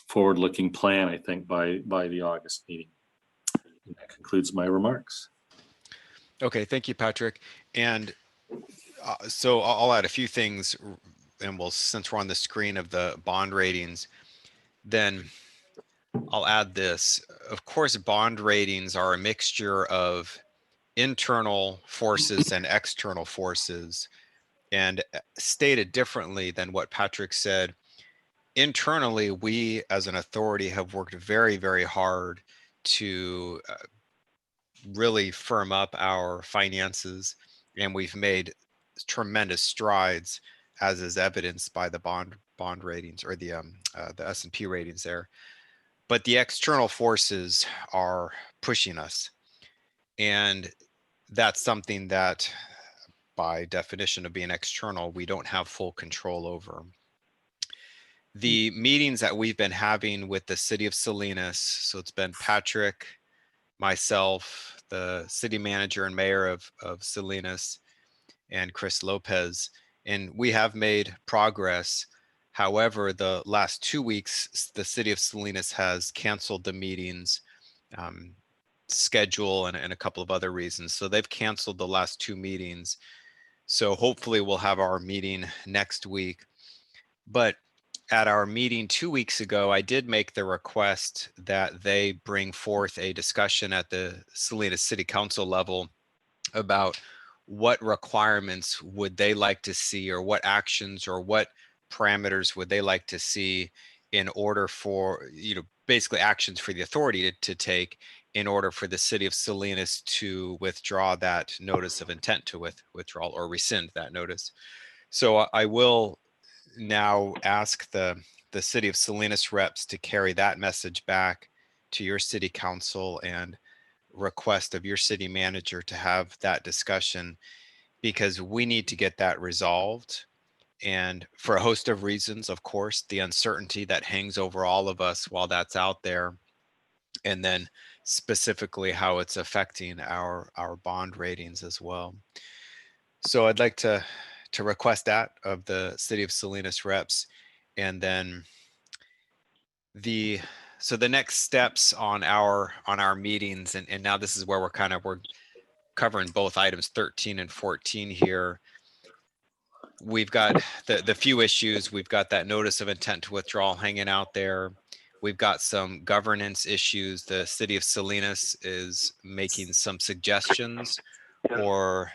forward-looking plan, I think, by the August meeting. And that concludes my remarks. Okay, thank you, Patrick. And so I'll add a few things, and since we're on the screen of the bond ratings, then I'll add this. Of course, bond ratings are a mixture of internal forces and external forces. And stated differently than what Patrick said, internally, we as an authority have worked very, very hard to really firm up our finances, and we've made tremendous strides, as is evidenced by the bond ratings, or the S&P ratings there. But the external forces are pushing us, and that's something that, by definition of being external, we don't have full control over. The meetings that we've been having with the city of Salinas, so it's been Patrick, myself, the city manager and mayor of Salinas, and Chris Lopez, and we have made progress. However, the last 2 weeks, the city of Salinas has canceled the meetings, schedule and a couple of other reasons. So they've canceled the last 2 meetings. So hopefully we'll have our meeting next week. But at our meeting 2 weeks ago, I did make the request that they bring forth a discussion at the Salinas City Council level about what requirements would they like to see, or what actions or what parameters would they like to see in order for, basically actions for the authority to take in order for the city of Salinas to withdraw that notice of intent to withdraw or rescind that notice. So I will now ask the city of Salinas reps to carry that message back to your city council and request of your city manager to have that discussion, because we need to get that resolved. And for a host of reasons, of course, the uncertainty that hangs over all of us while that's out there, and then specifically how it's affecting our bond ratings as well. So I'd like to request that of the city of Salinas reps. And then the next steps on our meetings, and now this is where we're covering both items 13 and 14 here. We've got the few issues. We've got that notice of intent to withdraw hanging out there. We've got some governance issues. The city of Salinas is making some suggestions or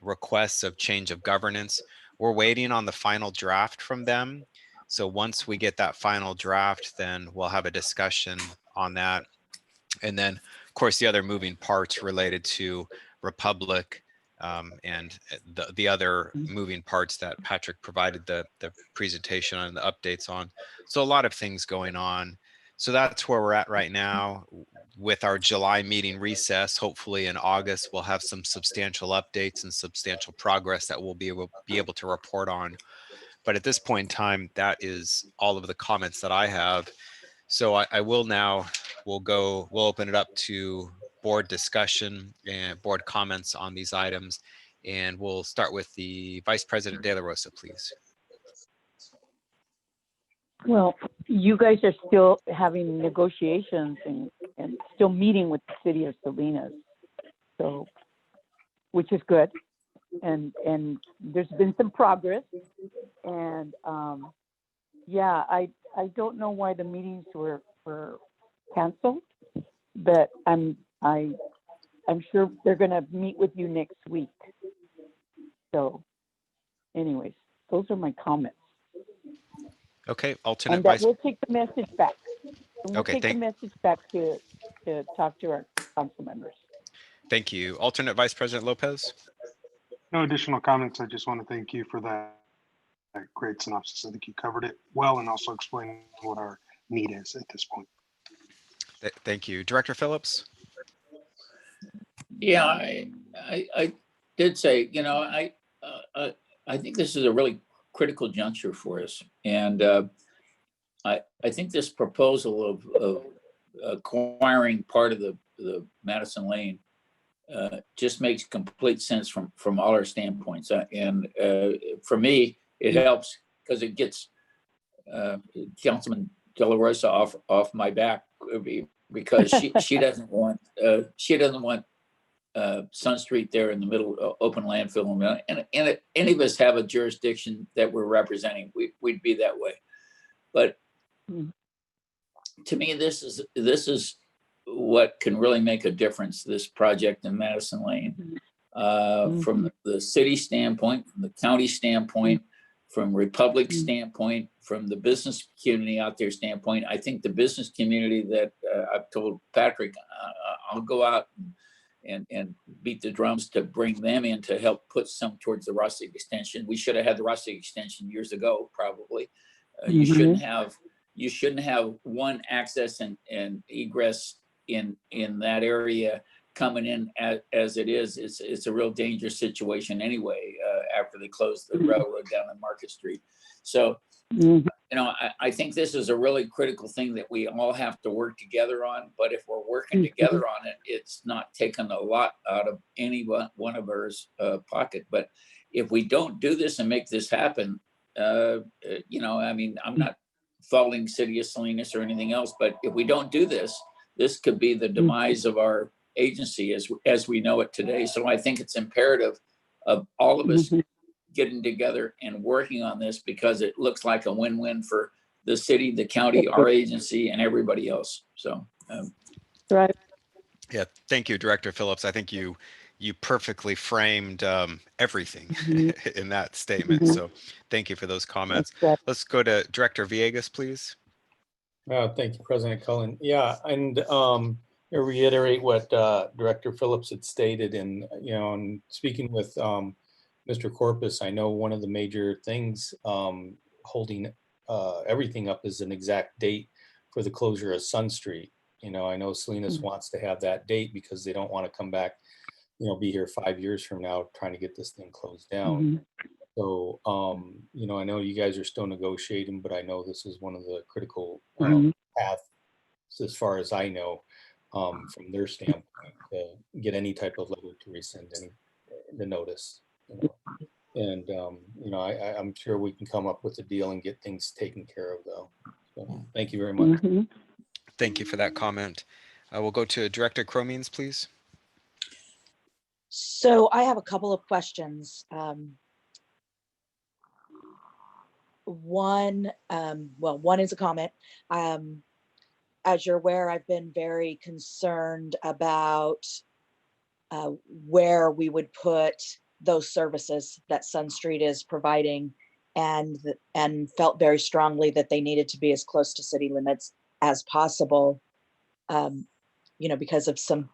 requests of change of governance. We're waiting on the final draft from them. So once we get that final draft, then we'll have a discussion on that. And then, of course, the other moving parts related to Republic, and the other moving parts that Patrick provided the presentation on, the updates on. So a lot of things going on. So that's where we're at right now with our July meeting recess. Hopefully in August, we'll have some substantial updates and substantial progress that we'll be able to report on. But at this point in time, that is all of the comments that I have. So I will now, we'll open it up to board discussion and board comments on these items. And we'll start with the Vice President De La Rosa, please. Well, you guys are still having negotiations and still meeting with the city of Salinas, so, which is good. And there's been some progress. And yeah, I don't know why the meetings were canceled, but I'm sure they're gonna meet with you next week. So anyways, those are my comments. Okay, alternate And vice. we'll take the message back. And we'll Okay, take the message back to talk to our council members. Thank you. Alternate Vice President Lopez. No additional comments. I just want to thank you for that great synopsis. I think you covered it well and also explained what our need is at this point. Thank you. Director Phillips. Yeah, I did say, I think this is a really critical juncture for us. And I think this proposal of acquiring part of the the Madison Lane just makes complete sense from all our standpoints. And for me, it helps because it gets Councilman De La Rosa off my back, because she doesn't want Sun Street there in the middle, open landfill. And if any of us have a jurisdiction that we're representing, we'd be that way. But to me, this is what can really make a difference, this project in Madison Lane. From the city standpoint, from the county standpoint, from Republic standpoint, from the business community out there standpoint. I think the business community that I've told Patrick, I'll go out and beat the drums to bring them in to help put some towards the rustic extension. We should have had the rustic extension years ago, probably. You shouldn't have one access and egress in that area coming in as it is. It's a real dangerous situation anyway, after they closed the railroad down on Market Street. So, I think this is a really critical thing that we all have to work together on. But if we're working together on it, it's not taking a lot out of any one of ours pocket. But if we don't do this and make this happen, I'm not faulting City of Salinas or anything else, but if we don't do this, this could be the demise of our agency as we know it today. So I think it's imperative of all of us getting together and working on this, because it looks like a win-win for the city, the county, our agency, and everybody else. So, right. Yeah, thank you, Director Phillips. I think you perfectly framed everything in that statement. So thank you for those comments. Let's go to Director Villegas, please. Thank you, President Cullen. Yeah, and reiterate what Director Phillips had stated, and and speaking with Mr. Corpus, I know one of the major things holding everything up is an exact date for the closure of Sun Street. I know Salinas wants to have that date because they don't want to come back, be here 5 years from now trying to get this thing closed down. So, I know you guys are still negotiating, but I know this is one of the critical paths, as far as I know, from their standpoint, to get any type of letter to rescind the notice. And I'm sure we can come up with a deal and get things taken care of, though. So, thank you very much. Thank you for that comment. We'll go to Director Cromines, please. So I have a couple of questions. One is a comment. As you're aware, I've been very concerned about where we would put those services that Sun Street is providing, and felt very strongly that they needed to be as close to city limits as possible, because of some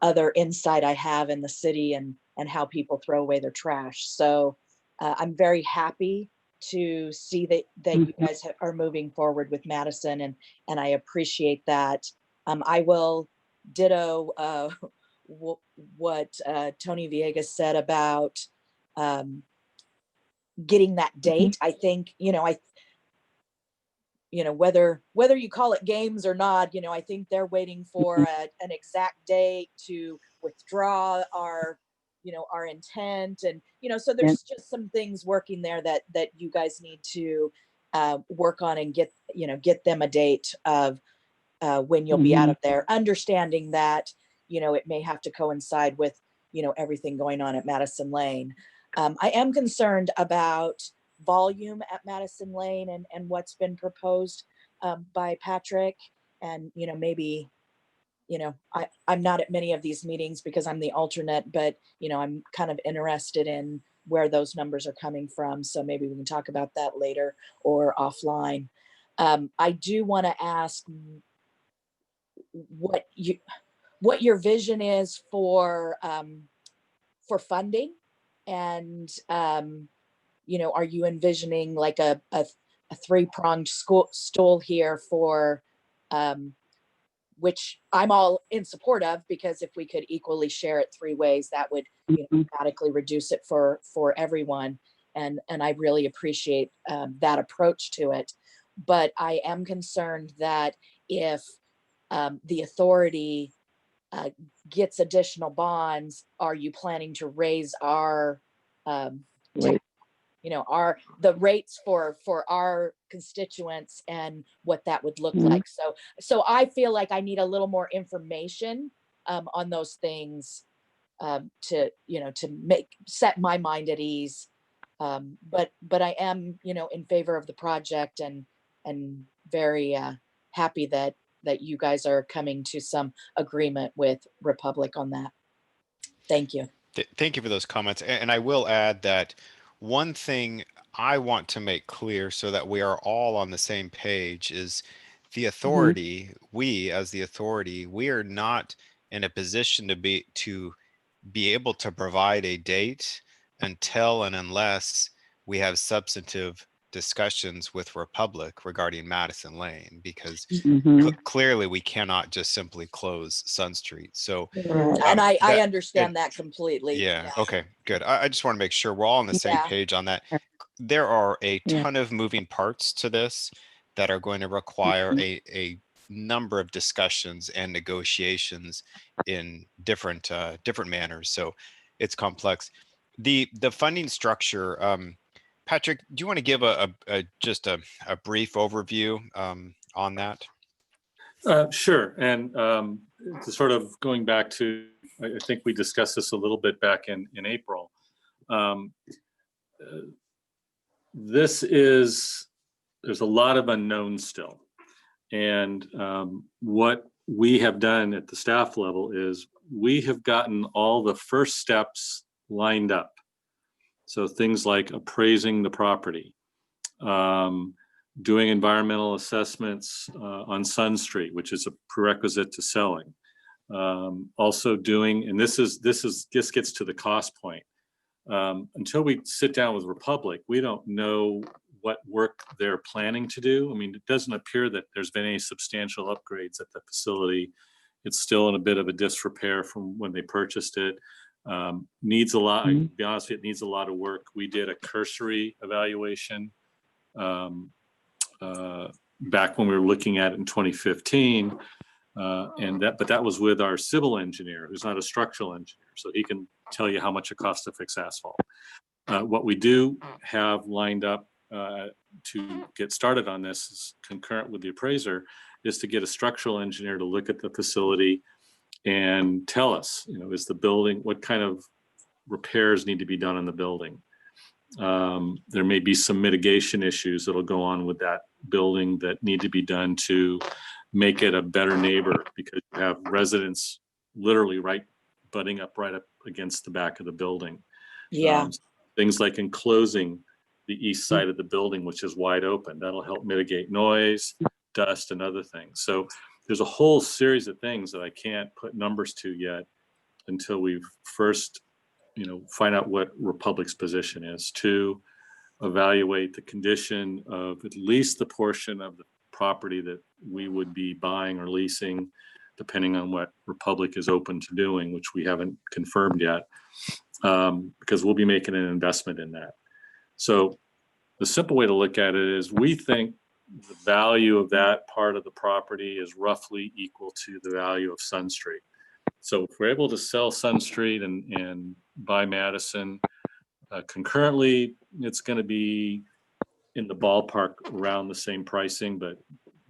other insight I have in the city and how people throw away their trash. So I'm very happy to see that you guys are moving forward with Madison, and I appreciate that. I will ditto what Tony Villegas said about getting that date. I think, whether you call it games or not, I think they're waiting for an exact date to withdraw our intent. And, so there's just some things working there that you guys need to work on and get them a date of when you'll be out of there, understanding that, it may have to coincide with, everything going on at Madison Lane. I am concerned about volume at Madison Lane and what's been proposed by Patrick. And, maybe, I'm not at many of these meetings because I'm the alternate, but, I'm kind of interested in where those numbers are coming from. So maybe we can talk about that later or offline. I do want to ask what your vision is for funding, and are you envisioning like a three-pronged stool here for which I'm all in support of, because if we could equally share it 3 ways, that would automatically reduce it for everyone, and I really appreciate that approach to it. But I am concerned that if the authority gets additional bonds, are you planning to raise our, Right. the rates for our constituents and what that would look Mhm. like? So I feel like I need a little more information on those things to set my mind at ease. But I am, in favor of the project and very happy that you guys are coming to some agreement with Republic on that. Thank you. Thank you for those comments. And I will add that one thing I want to make clear so that we are all on the same page is the authority, we as the authority, we are not in a position to be able to provide a date until and unless we have substantive discussions with Republic regarding Madison Lane, because clearly we cannot just simply close Sun Street. So And I understand that completely. yeah, okay, good. I just want to make sure we're all on the same Yeah. page on that. There are a ton of moving parts to this that are going to require a number of discussions and negotiations in different manners. So it's complex. The funding structure, Patrick, do you want to give just a brief overview on that? Sure. And to sort of going back to, I think we discussed this a little bit back in April. There's a lot of unknowns still. And what we have done at the staff level is we have gotten all the first steps lined up. So things like appraising the property, doing environmental assessments on Sun Street, which is a prerequisite to selling. Also doing, and this gets to the cost point. Until we sit down with Republic, we don't know what work they're planning to do. I mean, it doesn't appear that there's been any substantial upgrades at the facility. It's still in a bit of a disrepair from when they purchased it. Needs a lot, to be honest with you, it needs a lot of work. We did a cursory evaluation back when we were looking at it in 2015. But that was with our civil engineer, who's not a structural engineer, so he can tell you how much it costs to fix asphalt. What we do have lined up to get started on this is concurrent with the appraiser, is to get a structural engineer to look at the facility and tell us, is the building, what kind of repairs need to be done in the building. There may be some mitigation issues that'll go on with that building that need to be done to make it a better neighbor, because you have residents literally butting up right up against the back of the building. Yeah. Things like enclosing the east side of the building, which is wide open. That'll help mitigate noise, dust, and other things. So there's a whole series of things that I can't put numbers to yet until we've first, find out what Republic's position is, to evaluate the condition of at least the portion of the property that we would be buying or leasing, depending on what Republic is open to doing, which we haven't confirmed yet, because we'll be making an investment in that. So the simple way to look at it is we think the value of that part of the property is roughly equal to the value of Sun Street. So if we're able to sell Sun Street and buy Madison concurrently, it's going to be in the ballpark around the same pricing, but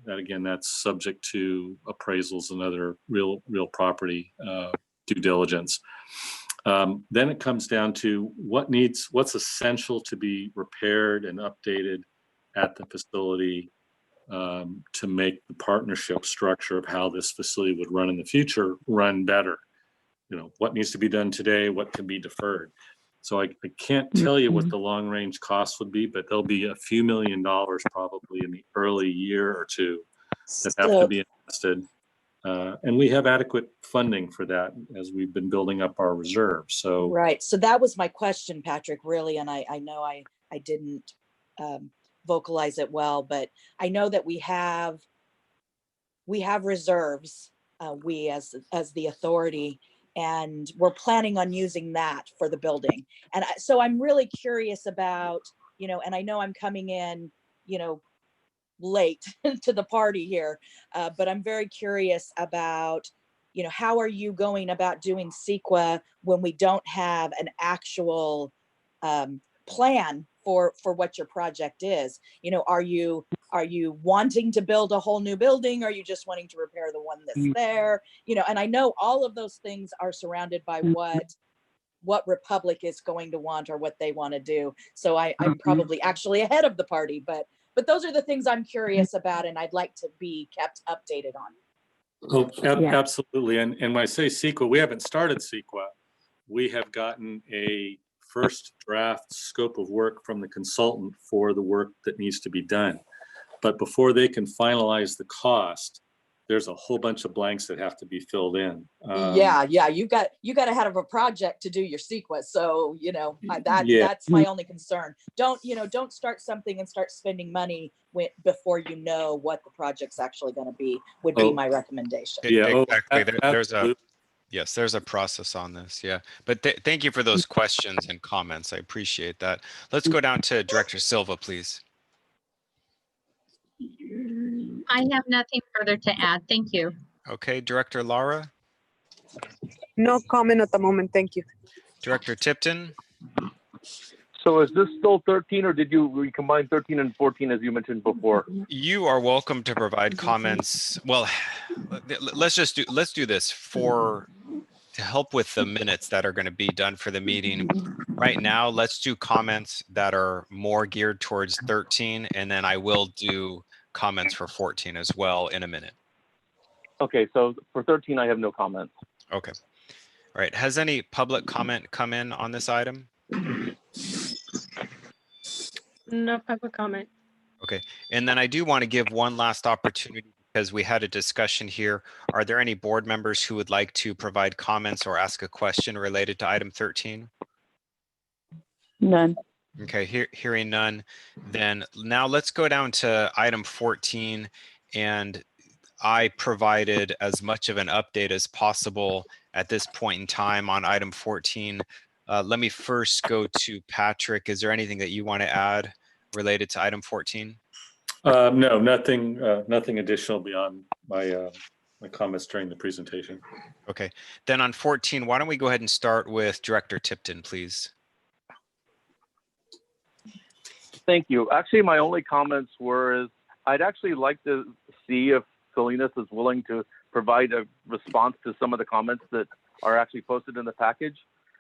that, again, that's subject to appraisals and other real property due diligence. Then it comes down to what's essential to be repaired and updated at the facility to make the partnership structure of how this facility would run in the future run better. What needs to be done today, what can be deferred. So I can't tell you what the long range costs would be, but there'll be a few $1 million probably in the early year or two that have to be invested. And we have adequate funding for that as we've been building up our reserves. So right. So that was my question, Patrick, really. And I know I didn't vocalize it well, but I know that we have reserves, we as the authority, and we're planning on using that for the building. And so I'm really curious about, and I know I'm coming in, late to the party here, but I'm very curious about you know, how are you going about doing CEQA when we don't have an actual plan for what your project is? You know, are you wanting to build a whole new building? Are you just wanting to repair the one that's there? You know, and I know all of those things are surrounded by what Republic is going to want or what they want to do. So I'm probably actually ahead of the party, but those are the things I'm curious about and I'd like to be kept updated on. Oh, absolutely. And when I say CEQA, we haven't started CEQA. We have gotten a first draft scope of work from the consultant for the work that needs to be done. But before they can finalize the cost, there's a whole bunch of blanks that have to be filled in. Yeah, you got ahead of a project to do your CEQA. So, you know, that's my only concern. Don't start something and start spending money before you know what the project's actually going to be, would be my recommendation. Yeah, exactly. There's a process on this. Yeah, but thank you for those questions and comments. I appreciate that. Let's go down to Director Silva, please. I have nothing further to add. Thank you. Okay, Director Lara. No comment at the moment. Thank you. Director Tipton. So is this still 13 or did you recombine 13 and 14 as you mentioned before? You are welcome to provide comments. Well, let's do this to help with the minutes that are going to be done for the meeting. Right now, let's do comments that are more geared towards 13, and then I will do comments for 14 as well in a minute. Okay, so for 13, I have no comments. Okay. All right. Has any public comment come in on this item? No public comment. Okay. And then I do want to give one last opportunity because we had a discussion here. Are there any board members who would like to provide comments or ask a question related to item 13? None. Okay, hearing none, then now let's go down to item 14. And I provided as much of an update as possible at this point in time on item 14. Let me first go to Patrick. Is there anything that you want to add related to item 14? No, nothing additional beyond my comments during the presentation. Okay, then on 14, why don't we go ahead and start with Director Tipton, please? Thank you. Actually, my only comments were I'd actually like to see if Salinas is willing to provide a response to some of the comments that are actually posted in the package.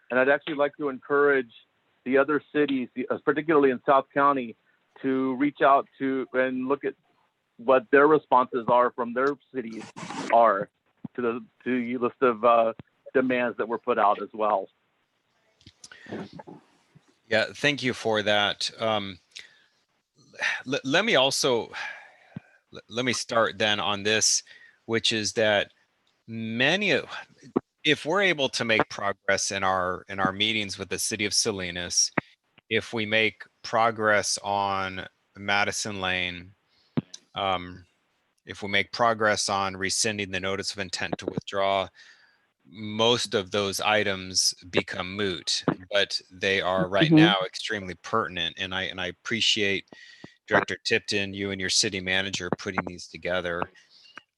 And I'd actually like to encourage the other cities, particularly in South County, to reach out to and look at what their responses are from their cities are to the list of demands that were put out as well. Yeah, thank you for that. Let me start then on this, which is that if we're able to make progress in our meetings with the city of Salinas, if we make progress on Madison Lane, if we make progress on rescinding the notice of intent to withdraw, most of those items become moot, but they are right now extremely pertinent. And I appreciate Director Tipton, you and your city manager putting these together.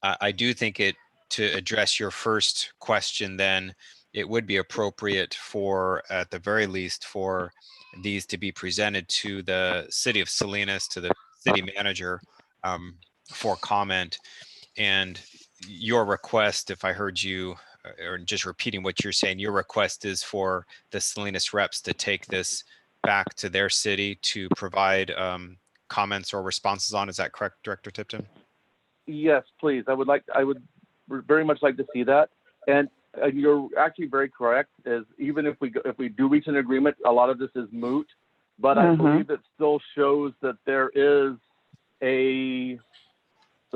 I do think to address your first question, then it would be appropriate for, at the very least, for these to be presented to the city of Salinas, to the city manager for comment. And your request, if I heard you, or just repeating what you're saying, your request is for the Salinas reps to take this back to their city to provide comments or responses on. Is that correct, Director Tipton? Yes, please. I would very much like to see that. And you're actually very correct. Is even if we do reach an agreement, a lot of this is moot. But I believe it still shows that there is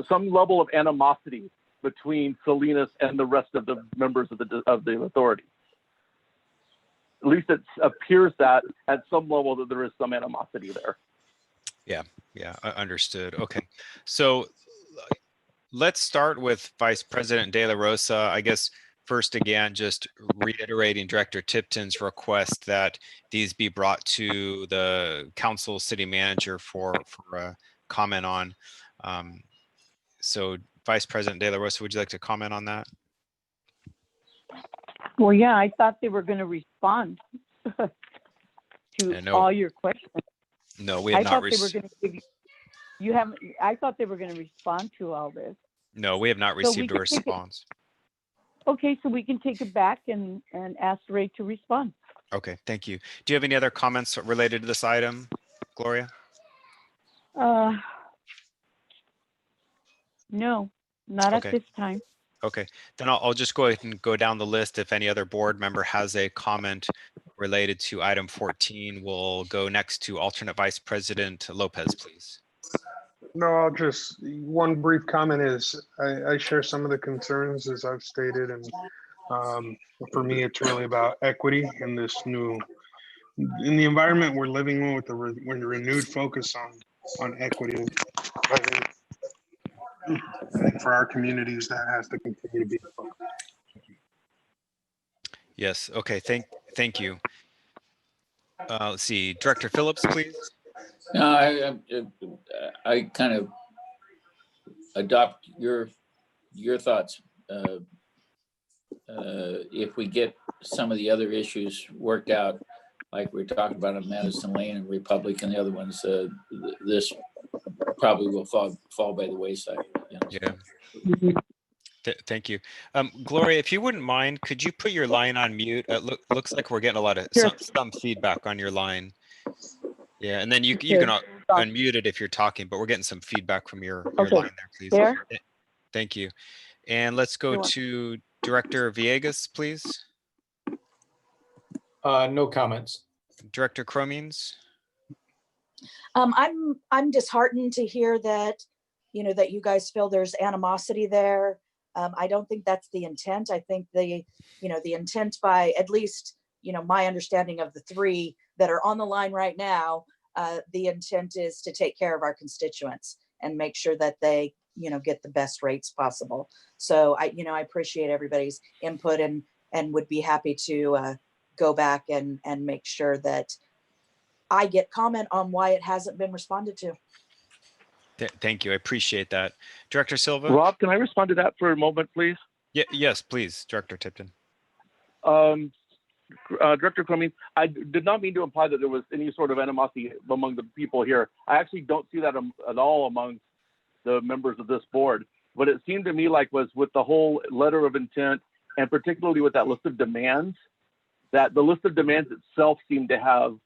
some level of animosity between Salinas and the rest of the members of the authority. At least it appears that at some level that there is some animosity there. Yeah, understood. Okay, so let's start with Vice President De La Rosa. I guess first, again, just reiterating Director Tipton's request that these be brought to the council city manager for a comment on. So Vice President De La Rosa, would you like to comment on that? Well, yeah, I thought they were going to respond to No, all your questions. no, we have I not thought they were received. going to give you, you haven't, I thought they were going to respond to all this. No, we have not So we received a can take it, response. okay, so we can take it back and ask Ray to respond. Okay, thank you. Do you have any other comments related to this item, Gloria? No, not at Okay. this time. Okay, then I'll just go ahead and go down the list. If any other board member has a comment related to item 14, we'll go next to alternate Vice President Lopez, please. No, I'll just, one brief comment is I share some of the concerns as I've stated, and for me, it's really about equity in this new, in the environment we're living in with the renewed focus on equity. I think for our communities, that has to continue to be a focus. Yes, okay, thank you. Let's see, Director Phillips, please. No, I kind of adopt your thoughts. If we get some of the other issues worked out, like we're talking about on Madison Lane and Republic and the other ones, this probably will fall by the wayside. You know? Yeah. Thank you. Gloria, if you wouldn't mind, could you put your line on mute? It looks like we're getting a lot of some feedback on your line. Yeah, and then you can unmute it if you're talking, but we're getting some feedback from your line there, please. There? Thank you. And let's go to Director Villegas, please. No comments. Director Cromines. I'm disheartened to hear that, you know, that you guys feel there's animosity there. I don't think that's the intent. I think the intent by at least, you know, my understanding of the three that are on the line right now, the intent is to take care of our constituents and make sure that they, you know, get the best rates possible. So I appreciate everybody's input and would be happy to go back and make sure that I get comment on why it hasn't been responded to. Thank you. I appreciate that. Director Silva? Rob, can I respond to that for a moment, please? Yeah, yes, please, Director Tipton. Director Cummings, I did not mean to imply that there was any sort of animosity among the people here. I actually don't see that at all among the members of this board. What it seemed to me like was with the whole letter of intent, and particularly with that list of demands, that the list of demands itself seemed to have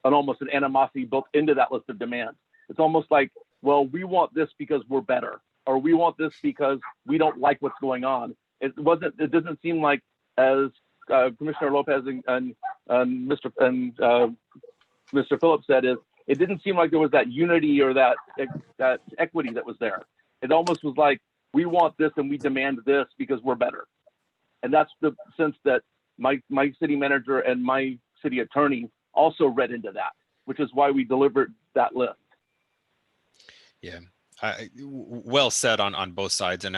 almost an animosity built into that list of demands. It's almost like, well, we want this because we're better, or we want this because we don't like what's going on. It doesn't seem like, as Commissioner Lopez and Mr. Phillips said, it didn't seem like there was that unity or that equity that was there. It almost was like, we want this and we demand this because we're better. And that's the sense that my city manager and my city attorney also read into that, which is why we delivered that list. Yeah, well said on both sides, and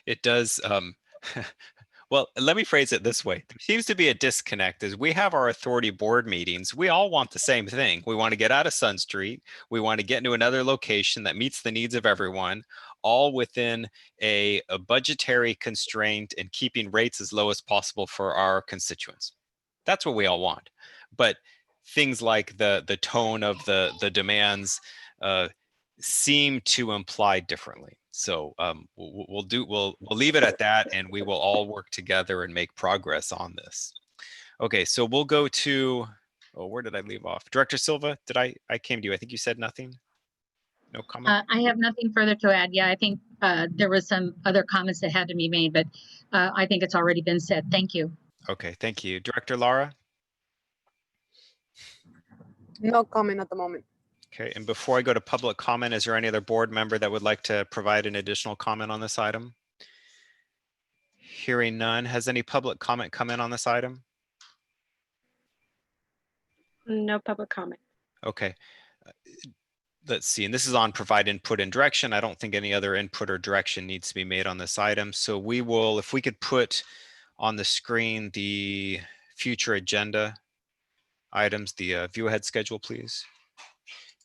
it does. Well, let me phrase it this way. There seems to be a disconnect as we have our authority board meetings. We all want the same thing. We want to get out of Sun Street. We want to get into another location that meets the needs of everyone, all within a budgetary constraint and keeping rates as low as possible for our constituents. That's what we all want. But things like the tone of the demands seem to imply differently. So we'll leave it at that, and we will all work together and make progress on this. Okay, so we'll go to, where did I leave off? Director Silva, I came to you. I think you said nothing. No comment? I have nothing further to add. Yeah, I think there was some other comments that had to be made, but I think it's already been said. Thank you. Okay, thank you. Director Lara? No comment at the moment. Okay, and before I go to public comment, is there any other board member that would like to provide an additional comment on this item? Hearing none, has any public comment come in on this item? No public comment. Okay. Let's see, and this is on provide input and direction. I don't think any other input or direction needs to be made on this item. So we will, if we could put on the screen the future agenda items, the view ahead schedule, please.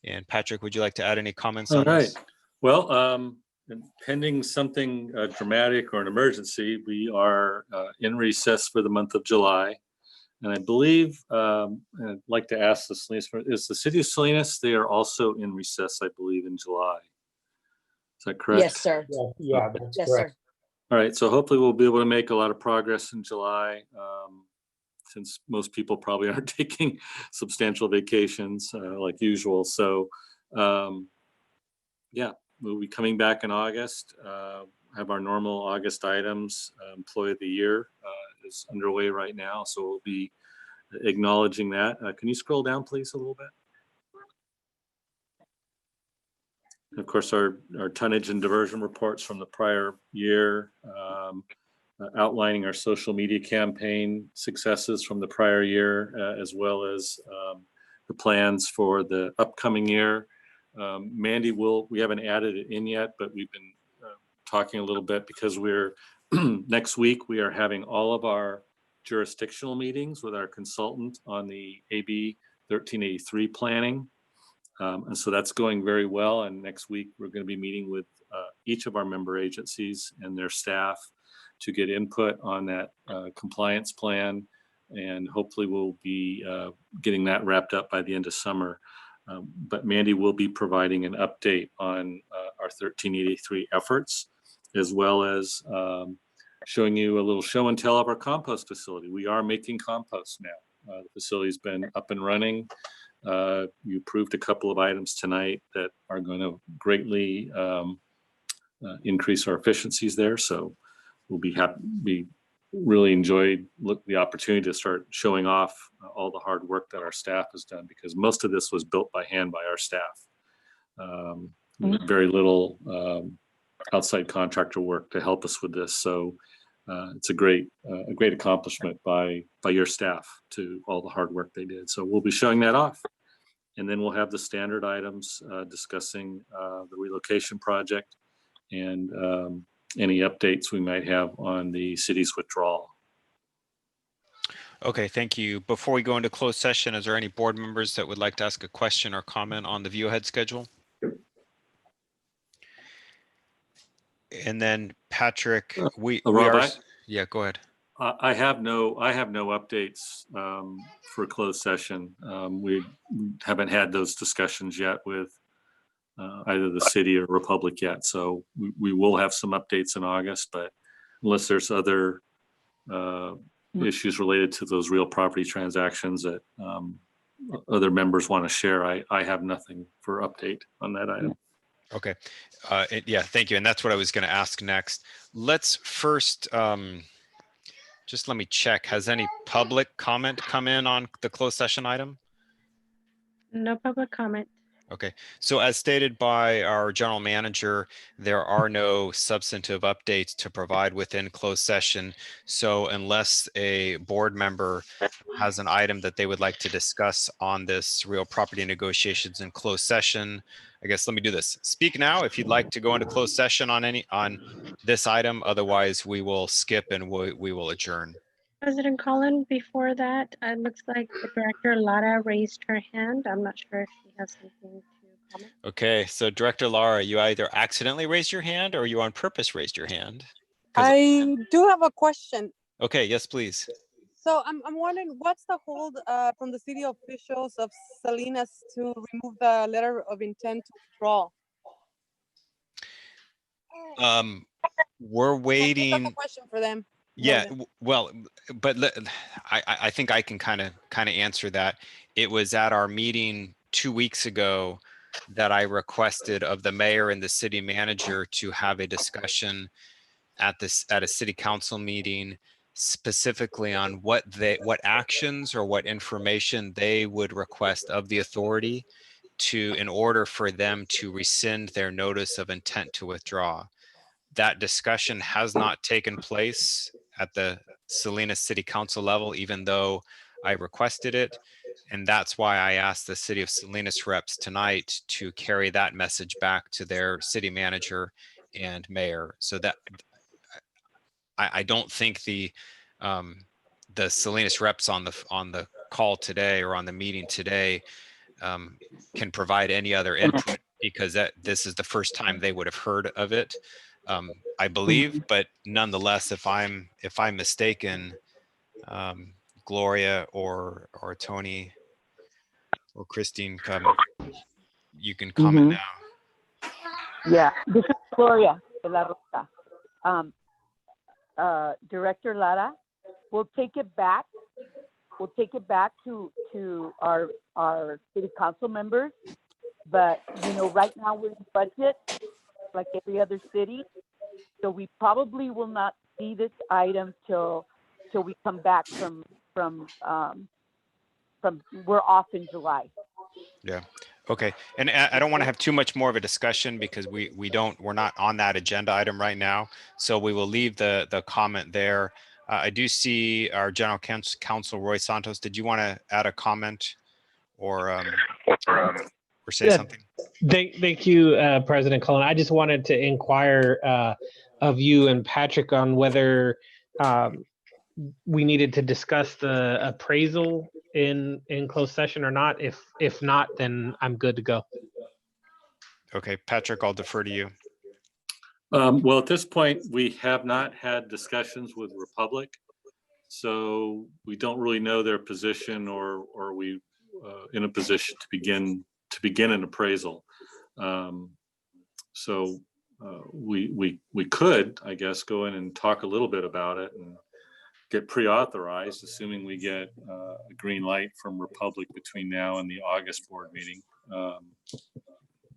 And Patrick, would you like to add any comments on All right. this? Well, And pending something dramatic or an emergency, we are in recess for the month of July. And I believe, I'd like to ask the Salinas, is the city of Salinas, they are also in recess, I believe, in July. Is that correct? Yes, sir. Yeah, Okay. that's Yes, correct. sir. All right, so hopefully we'll be able to make a lot of progress in July, since most people probably aren't taking substantial vacations like usual. So yeah, we'll be coming back in August, have our normal August items. Employee of the Year is underway right now, so we'll be acknowledging that. Can you scroll down, please, a little bit? Of course, our tonnage and diversion reports from the prior year, outlining our social media campaign successes from the prior year, as well as the plans for the upcoming year. Mandy, we haven't added it in yet, but we've been talking a little bit because we're next week we are having all of our jurisdictional meetings with our consultant on the AB 1383 planning. And so that's going very well. And next week we're going to be meeting with each of our member agencies and their staff to get input on that compliance plan. And hopefully we'll be getting that wrapped up by the end of summer. But Mandy will be providing an update on our 1383 efforts, as well as showing you a little show and tell of our compost facility. We are making compost now. The facility's been up and running. You approved a couple of items tonight that are going to greatly increase our efficiencies there. So we'll be happy. We really enjoyed the opportunity to start showing off all the hard work that our staff has done, because most of this was built by hand by our staff. Very little outside contractor work to help us with this. So it's a great accomplishment by your staff to all the hard work they did. So we'll be showing that off. And then we'll have the standard items discussing the relocation project and any updates we might have on the city's withdrawal. Okay, thank you. Before we go into closed session, is there any board members that would like to ask a question or comment on the view ahead schedule? And then Patrick, we Rob, are, yeah, go ahead. I have no updates for closed session. We haven't had those discussions yet with either the city or Republic yet. So we will have some updates in August, but unless there's other issues related to those real property transactions that other members want to share, I have nothing for update on that item. Okay. Yeah, thank you. And that's what I was going to ask next. Let's first, just let me check. Has any public comment come in on the closed session item? No public comment. Okay, so as stated by our general manager, there are no substantive updates to provide within closed session. So unless a board member has an item that they would like to discuss on this real property negotiations in closed session, I guess let me do this. Speak now if you'd like to go into closed session on this item. Otherwise, we will skip and we will adjourn. President Collin, before that, it looks like Director Lara raised her hand. I'm not sure if she has something to comment. Okay, so Director Lara, you either accidentally raised your hand or you on purpose raised your hand. I do have a question. Okay, yes, please. So I'm wondering, what's the hold from the city officials of Salinas to remove the letter of intent to withdraw? We're waiting. That's a question for them. Yeah, well, but I think I can kind of answer that. It was at our meeting 2 weeks ago that I requested of the mayor and the city manager to have a discussion at a city council meeting specifically on what actions or what information they would request of the authority in order for them to rescind their notice of intent to withdraw. That discussion has not taken place at the Salinas City Council level, even though I requested it. And that's why I asked the city of Salinas reps tonight to carry that message back to their city manager and mayor. So that I don't think the Salinas reps on the call today or on the meeting today can provide any other input because this is the first time they would have heard of it, I believe. But nonetheless, if I'm mistaken, Gloria or Tony or Christine, you can comment now. Yeah, this is Gloria de la Rosa. Director Lara, we'll take it back. We'll take it back to our city council members. But, you know, right now we're in budget like every other city. So we probably will not see this item till we come back from we're off in July. Yeah. Okay. And I don't want to have too much more of a discussion because we're not on that agenda item right now. So we will leave the comment there. I do see our General Counsel, Roy Santos. Did you want to add a comment or say something? Thank you, President Cullen. I just wanted to inquire of you and Patrick on whether we needed to discuss the appraisal in closed session or not. If not, then I'm good to go. Okay, Patrick, I'll defer to you. Well, at this point, we have not had discussions with Republic, so we don't really know their position, or are we in a position to begin an appraisal. So we could, I guess, go in and talk a little bit about it and get pre-authorized, assuming we get a green light from Republic between now and the August board meeting.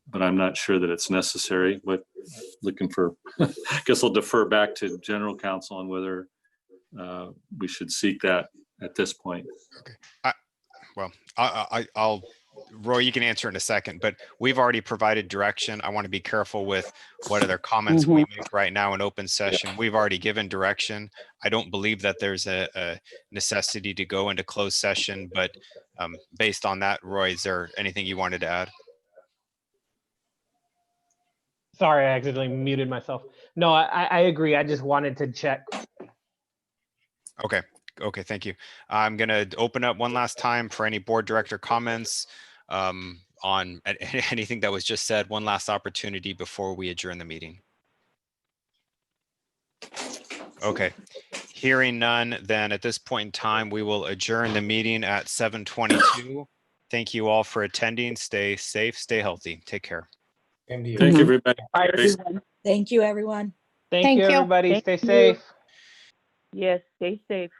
But I'm not sure that it's necessary, but looking for, I guess I'll defer back to General Counsel on whether we should seek that at this point. Okay. I'll Roy, you can answer in a second, but we've already provided direction. I want to be careful with what other comments we make right now in open session. We've already given direction. I don't believe that there's a necessity to go into closed session, but based on that, Roy, is there anything you wanted to add? Sorry, I accidentally muted myself. No, I agree. I just wanted to check. Okay. Okay, thank you. I'm going to open up one last time for any board director comments on anything that was just said. One last opportunity before we adjourn the meeting. Okay, hearing none, then at this point in time, we will adjourn the meeting at 7:22. Thank you all for attending. Stay safe, stay healthy. Take care. Thank you, everybody. Bye, everyone. Thank you, everyone. Thank you, everybody. Stay safe. Yes, stay safe.